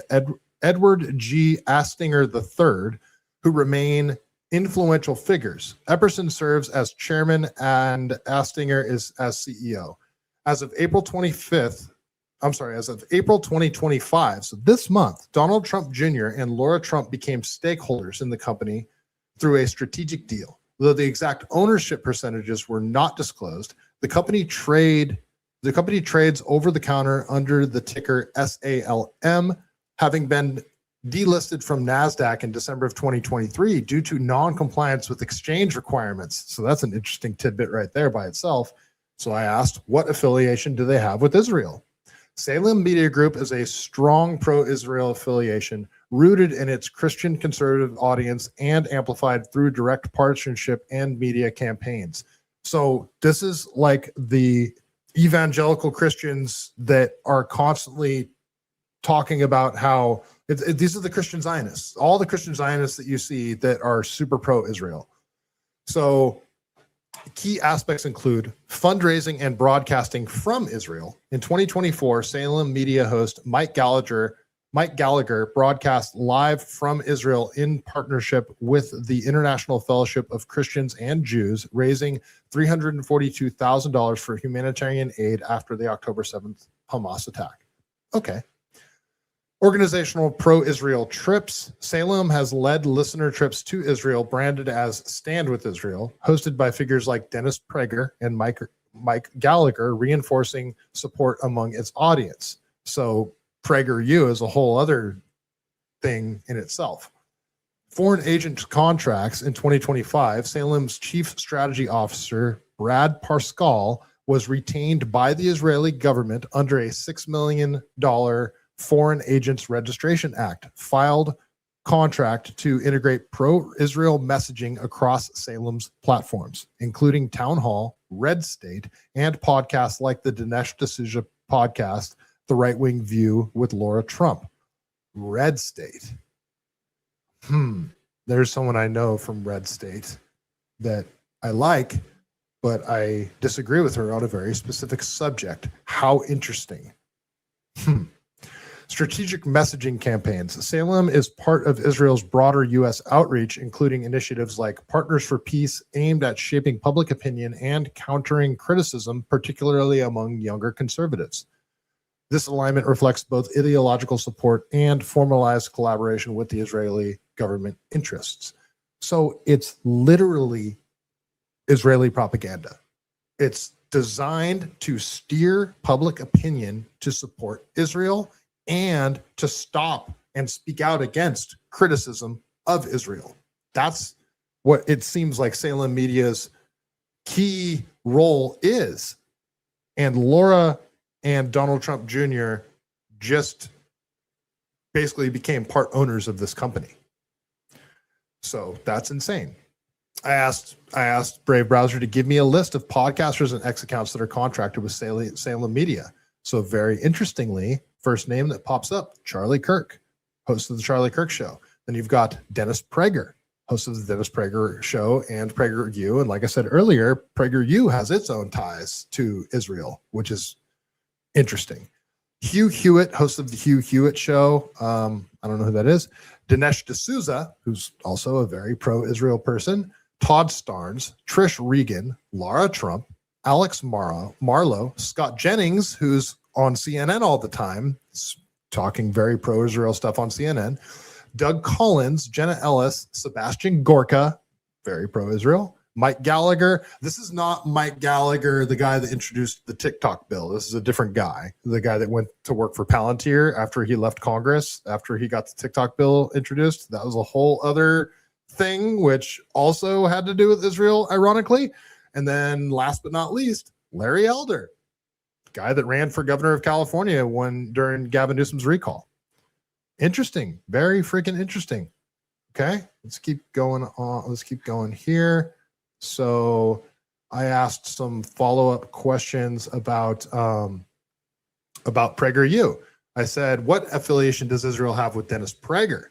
Edward G. Astinger III, who remain influential figures. Epperson serves as chairman and Astinger is as CEO. As of April 2025, so this month, Donald Trump Jr. and Laura Trump became stakeholders in the company through a strategic deal. Though the exact ownership percentages were not disclosed, the company trades over the counter under the ticker SALM, having been delisted from NASDAQ in December of 2023 due to non-compliance with exchange requirements. So that's an interesting tidbit right there by itself. So I asked, what affiliation do they have with Israel? Salem Media Group is a strong pro-Israel affiliation rooted in its Christian conservative audience and amplified through direct partisanship and media campaigns. So this is like the evangelical Christians that are constantly talking about how these are the Christian Zionists, all the Christian Zionists that you see that are super pro-Israel. So key aspects include fundraising and broadcasting from Israel. In 2024, Salem media host Mike Gallagher broadcast live from Israel in partnership with the International Fellowship of Christians and Jews, raising $342,000 for humanitarian aid after the October 7th Hamas attack. Okay. Organizational pro-Israel trips. Salem has led listener trips to Israel branded as Stand with Israel, hosted by figures like Dennis Prager and Mike Gallagher, reinforcing support among its audience. So PragerU is a whole other thing in itself. Foreign agent contracts in 2025, Salem's chief strategy officer, Brad Parscale, was retained by the Israeli government under a $6 million Foreign Agents Registration Act filed contract to integrate pro-Israel messaging across Salem's platforms, including Town Hall, Red State, and podcasts like the Dinesh D'Souza podcast, The Right Wing View with Laura Trump. Red State. There's someone I know from Red State that I like, but I disagree with her on a very specific subject. How interesting. Strategic messaging campaigns. Salem is part of Israel's broader U.S. outreach, including initiatives like Partners for Peace, aimed at shaping public opinion and countering criticism, particularly among younger conservatives. This alignment reflects both ideological support and formalized collaboration with the Israeli government interests. So it's literally Israeli propaganda. It's designed to steer public opinion to support Israel and to stop and speak out against criticism of Israel. That's what it seems like Salem Media's key role is. And Laura and Donald Trump Jr. just basically became part owners of this company. So that's insane. I asked Brave Browser to give me a list of podcasters and X accounts that are contracted with Salem Media. So very interestingly, first name that pops up, Charlie Kirk, host of the Charlie Kirk Show. Then you've got Dennis Prager, host of the Dennis Prager Show and PragerU. And like I said earlier, PragerU has its own ties to Israel, which is interesting. Hugh Hewitt, host of the Hugh Hewitt Show. I don't know who that is. Dinesh D'Souza, who's also a very pro-Israel person. Todd Starnes, Trish Regan, Laura Trump, Alex Marlowe, Scott Jennings, who's on CNN all the time, talking very pro-Israel stuff on CNN. Doug Collins, Jenna Ellis, Sebastian Gorka, very pro-Israel. Mike Gallagher. This is not Mike Gallagher, the guy that introduced the TikTok bill. This is a different guy, the guy that went to work for Palantir after he left Congress, after he got the TikTok bill introduced. That was a whole other thing, which also had to do with Israel, ironically. And then last but not least, Larry Elder, guy that ran for governor of California during Gavin Newsom's recall. Interesting. Very freaking interesting. Okay, let's keep going on. Let's keep going here. So I asked some follow-up questions about PragerU. I said, what affiliation does Israel have with Dennis Prager?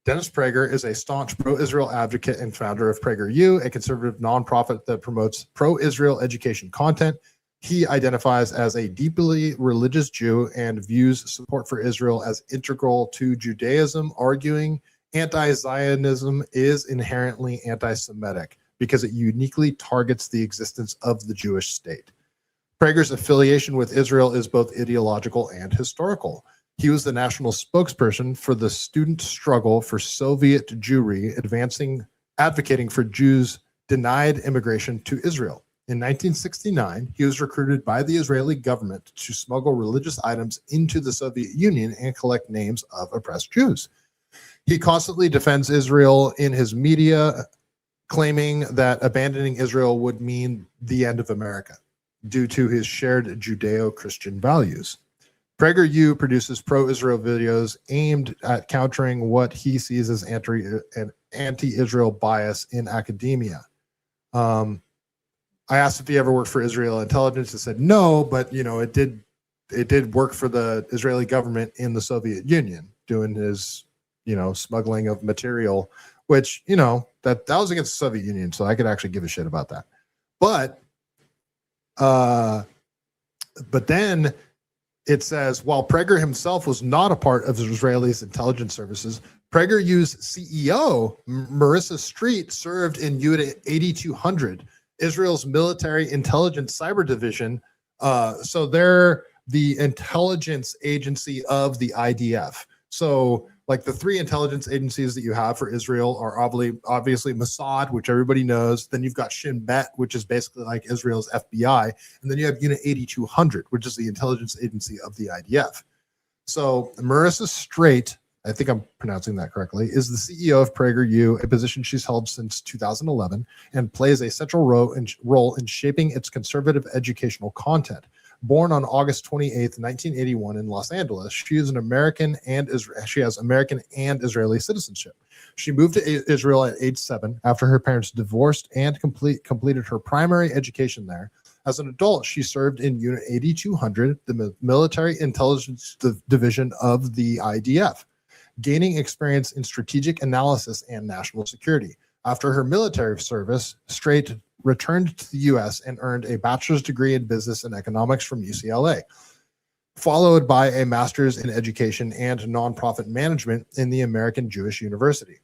Dennis Prager is a staunch pro-Israel advocate and founder of PragerU, a conservative nonprofit that promotes pro-Israel education content. He identifies as a deeply religious Jew and views support for Israel as integral to Judaism, arguing anti-Zionism is inherently anti-Semitic because it uniquely targets the existence of the Jewish state. Prager's affiliation with Israel is both ideological and historical. He was the national spokesperson for the student struggle for Soviet Jewry, advocating for Jews denied immigration to Israel. In 1969, he was recruited by the Israeli government to smuggle religious items into the Soviet Union and collect names of oppressed Jews. He constantly defends Israel in his media, claiming that abandoning Israel would mean the end of America due to his shared Judeo-Christian values. PragerU produces pro-Israel videos aimed at countering what he sees as anti-Israel bias in academia. I asked if he ever worked for Israel intelligence. He said no, but it did work for the Israeli government in the Soviet Union, doing his smuggling of material, which that was against the Soviet Union, so I could actually give a shit about that. But then it says, while Prager himself was not a part of Israeli's intelligence services, PragerU's CEO, Marissa Street, served in Unit 8200, Israel's military intelligence cyber division. So they're the intelligence agency of the IDF. So like the three intelligence agencies that you have for Israel are obviously Mossad, which everybody knows. Then you've got Shin Bet, which is basically like Israel's FBI. And then you have Unit 8200, which is the intelligence agency of the IDF. So Marissa Straight, I think I'm pronouncing that correctly, is the CEO of PragerU, a position she's held since 2011, and plays a central role in shaping its conservative educational content. Born on August 28th, 1981 in Los Angeles, she is an American and she has American and Israeli citizenship. She moved to Israel at age 7 after her parents divorced and completed her primary education there. As an adult, she served in Unit 8200, the military intelligence division of the IDF, gaining experience in strategic analysis and national security. After her military service, Straight returned to the U.S. and earned a bachelor's degree in business and economics from UCLA, followed by a master's in education and nonprofit management in the American Jewish University.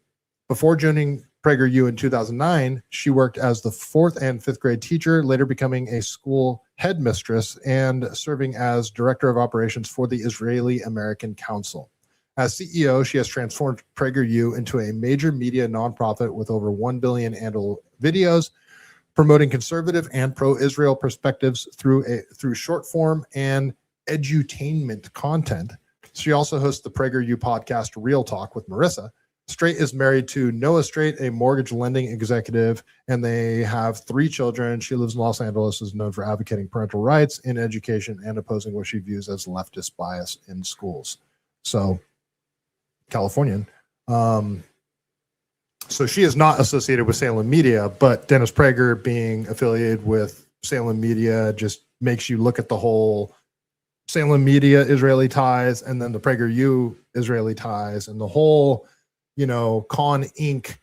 Before joining PragerU in 2009, she worked as the 4th and 5th grade teacher, later becoming a school headmistress and serving as director of operations for the Israeli American Council. As CEO, she has transformed PragerU into a major media nonprofit with over 1 billion annual videos, promoting conservative and pro-Israel perspectives through short form and edutainment content. She also hosts the PragerU podcast Real Talk with Marissa. Straight is married to Noah Straight, a mortgage lending executive, and they have 3 children. She lives in Los Angeles, is known for advocating parental rights in education and opposing what she views as leftist bias in schools. So, Californian. So she is not associated with Salem Media, but Dennis Prager being affiliated with Salem Media just makes you look at the whole Salem Media Israeli ties and then the PragerU Israeli ties and the whole, Con Inc.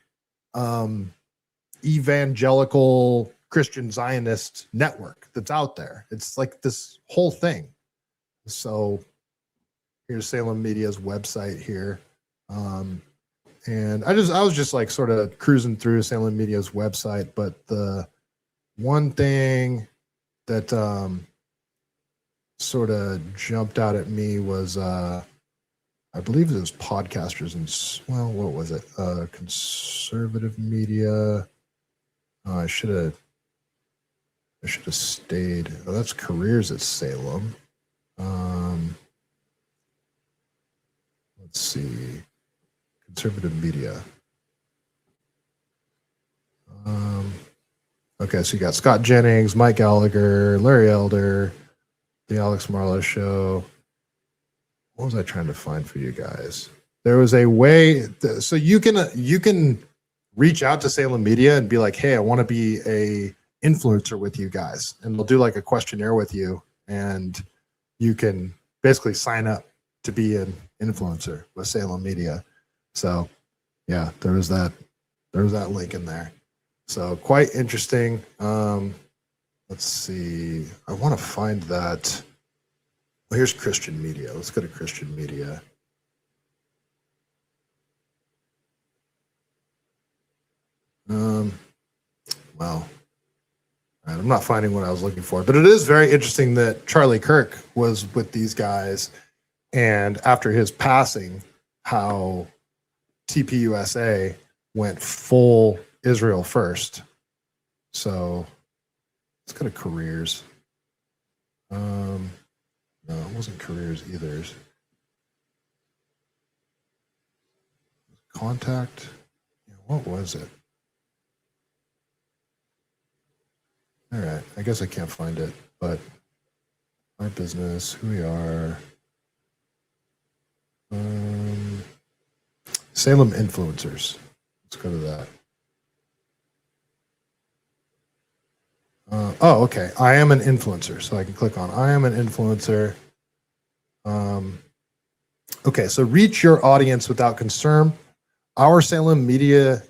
Evangelical Christian Zionist network that's out there. It's like this whole thing. So here's Salem Media's website here. And I was just like sort of cruising through Salem Media's website, but the one thing that sort of jumped out at me was I believe it was podcasters and what was it? Conservative media. I should have stayed. Oh, that's careers at Salem. Let's see. Conservative media. Okay, so you got Scott Jennings, Mike Gallagher, Larry Elder, The Alex Marlowe Show. What was I trying to find for you guys? There was a way, so you can reach out to Salem Media and be like, hey, I want to be a influencer with you guys. And they'll do like a questionnaire with you and you can basically sign up to be an influencer with Salem Media. So yeah, there was that link in there. So quite interesting. Let's see. I want to find that. Well, here's Christian Media. Let's go to Christian Media. Well, I'm not finding what I was looking for, but it is very interesting that Charlie Kirk was with these guys, and after his passing, how TPUSA went full Israel first. So let's go to careers. No, it wasn't careers either. Contact. What was it? All right, I guess I can't find it, but our business, who we are. Salem influencers. Let's go to that. Oh, okay. I am an influencer, so I can click on I am an influencer. Okay, so reach your audience without concern. Our Salem influencer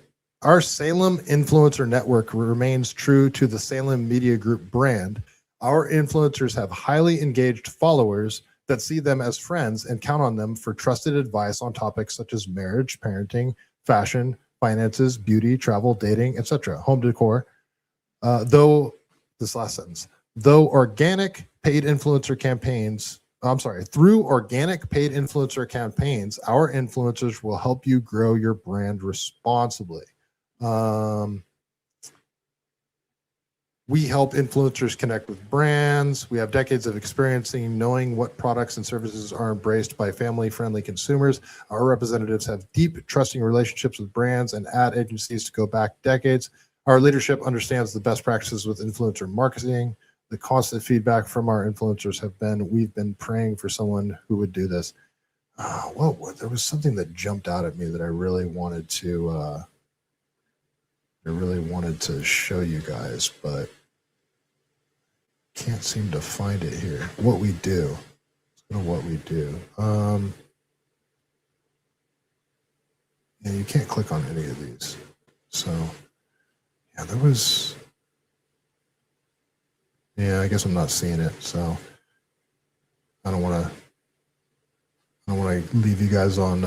network remains true to the Salem Media Group brand. Our influencers have highly engaged followers that see them as friends and count on them for trusted advice on topics such as marriage, parenting, fashion, finances, beauty, travel, dating, etc., home decor. Though organic paid influencer campaigns, through organic paid influencer campaigns, our influencers will help you grow your brand responsibly. We help influencers connect with brands. We have decades of experience in knowing what products and services are embraced by family-friendly consumers. Our representatives have deep, trusting relationships with brands and ad agencies to go back decades. Our leadership understands the best practices with influencer marketing. The constant feedback from our influencers have been, we've been praying for someone who would do this. There was something that jumped out at me that I really wanted to show you guys, but can't seem to find it here. What we do. Let's go to what we do. Yeah, you can't click on any of these. So yeah, there was. Yeah, I guess I'm not seeing it. So I don't want to leave you guys on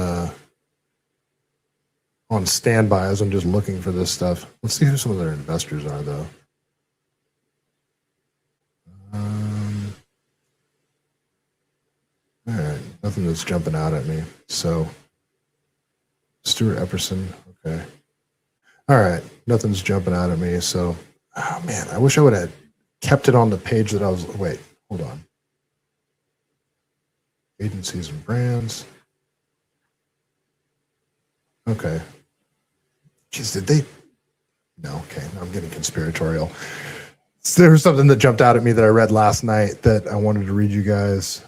standby as I'm just looking for this stuff. Let's see who some of their investors are, though. All right, nothing that's jumping out at me. So, Stuart Epperson, okay. All right, nothing's jumping out at me. So, oh man, I wish I would have kept it on the page that I was. Wait, hold on. Agencies and brands. Okay. Jeez, did they? No, okay. I'm getting conspiratorial. So there was something that jumped out at me that I read last night that I wanted to read you guys.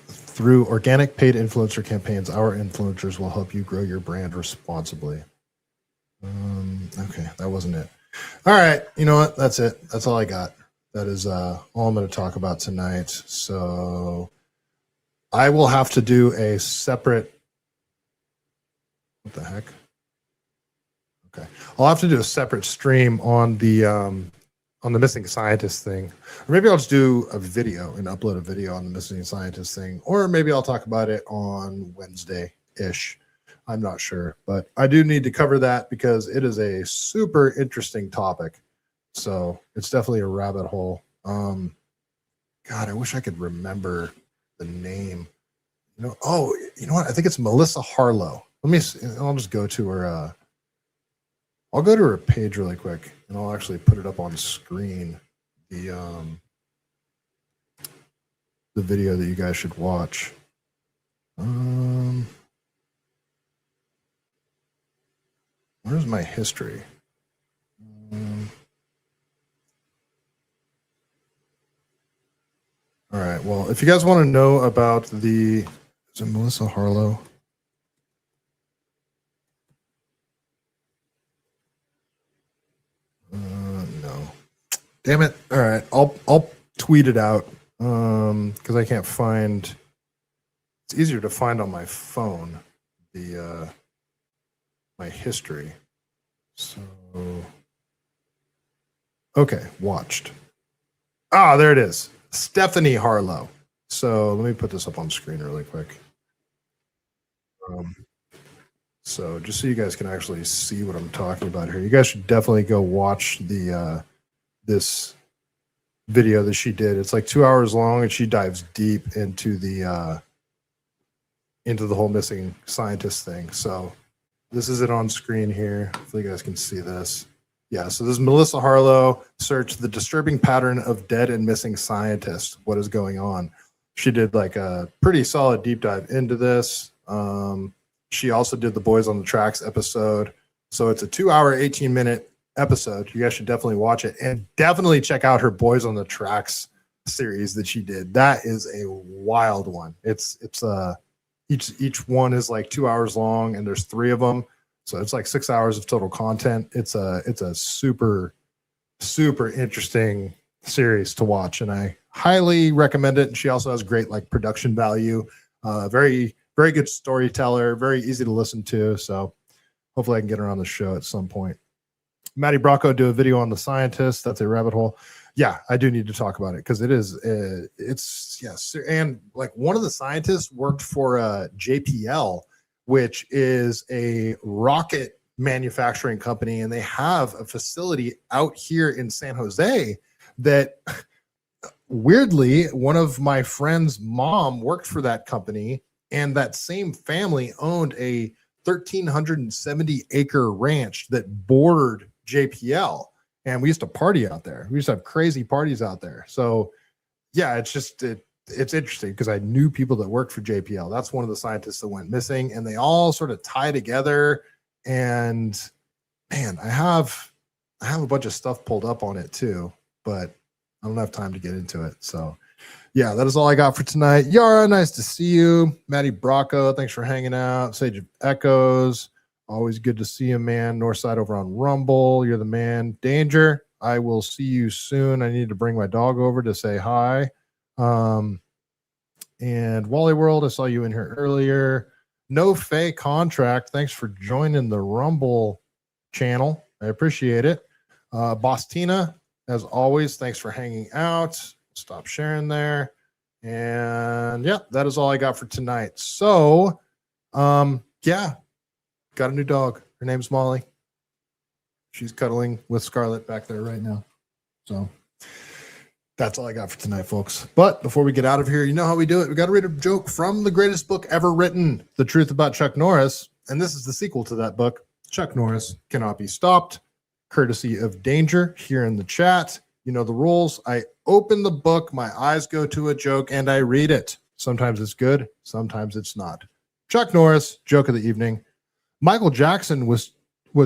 Through organic paid influencer campaigns, our influencers will help you grow your brand responsibly. Okay, that wasn't it. All right, you know what? That's it. That's all I got. That is all I'm going to talk about tonight. So I will have to do a separate. What the heck? Okay, I'll have to do a separate stream on the missing scientist thing, or maybe I'll just do a video and upload a video on the missing scientist thing, or maybe I'll talk about it on Wednesday-ish. I'm not sure, but I do need to cover that because it is a super interesting topic. So it's definitely a rabbit hole. God, I wish I could remember the name. You know what? I think it's Melissa Harlow. Let me see. I'll just go to her. I'll go to her page really quick, and I'll actually put it up on screen. The video that you guys should watch. Where's my history? All right. Well, if you guys want to know about is it Melissa Harlow? No. Damn it. All right. I'll tweet it out because I can't find. It's easier to find on my phone my history. So okay, watched. There it is. Stephanie Harlow. So let me put this up on screen really quick. So just so you guys can actually see what I'm talking about here, you guys should definitely go watch this video that she did. It's like 2 hours long, and she dives deep into the whole missing scientist thing. So this is it on screen here. Hopefully you guys can see this. Yeah, so this is Melissa Harlow. Search the disturbing pattern of dead and missing scientists. What is going on? She did like a pretty solid deep dive into this. She also did the Boys on the Tracks episode. So it's a 2 hour, 18-minute episode. You guys should definitely watch it, and definitely check out her Boys on the Tracks series that she did. That is a wild one. It's each one is like 2 hours long, and there's 3 of them, so it's like 6 hours of total content. It's a super interesting series to watch, and I highly recommend it. And she also has great like production value, very good storyteller, very easy to listen to. So hopefully I can get her on the show at some point. Maddie Bracco do a video on the scientist. That's a rabbit hole. Yeah, I do need to talk about it because it is it's yes. And like one of the scientists worked for JPL, which is a rocket manufacturing company, and they have a facility out here in San Jose that weirdly one of my friend's mom worked for that company, and that same family owned a 1,370 acre ranch that bordered JPL, and we used to party out there. We used to have crazy parties out there. So yeah, it's just it's interesting because I knew people that worked for JPL. That's one of the scientists that went missing, and they all sort of tie together. And man, I have a bunch of stuff pulled up on it too, but I don't have time to get into it. So yeah, that is all I got for tonight. Yara, nice to see you. Maddie Bracco, thanks for hanging out. Sage of Echoes, always good to see you, man. Northside over on Rumble, you're the man. Danger, I will see you soon. I need to bring my dog over to say hi. And Wally World, I saw you in here earlier. No Fake Contract, thanks for joining the Rumble channel. I appreciate it. Boss Tina, as always, thanks for hanging out. Stop sharing there. And yeah, that is all I got for tonight. So yeah, got a new dog. Her name's Molly. She's cuddling with Scarlet back there right now. So that's all I got for tonight, folks. But before we get out of here, you know how we do it. We got to read a joke from the greatest book ever written, The Truth About Chuck Norris. And this is the sequel to that book, Chuck Norris Cannot Be Stopped, courtesy of Danger here in the chat. You know the rules. I open the book, my eyes go to a joke, and I read it. Sometimes it's good, sometimes it's not. Chuck Norris, joke of the evening. Michael Jackson was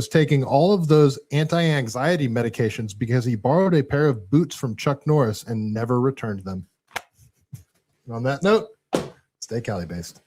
taking all of those anti-anxiety medications because he borrowed a pair of boots from Chuck Norris and never returned them. And on that note, stay CaliBased.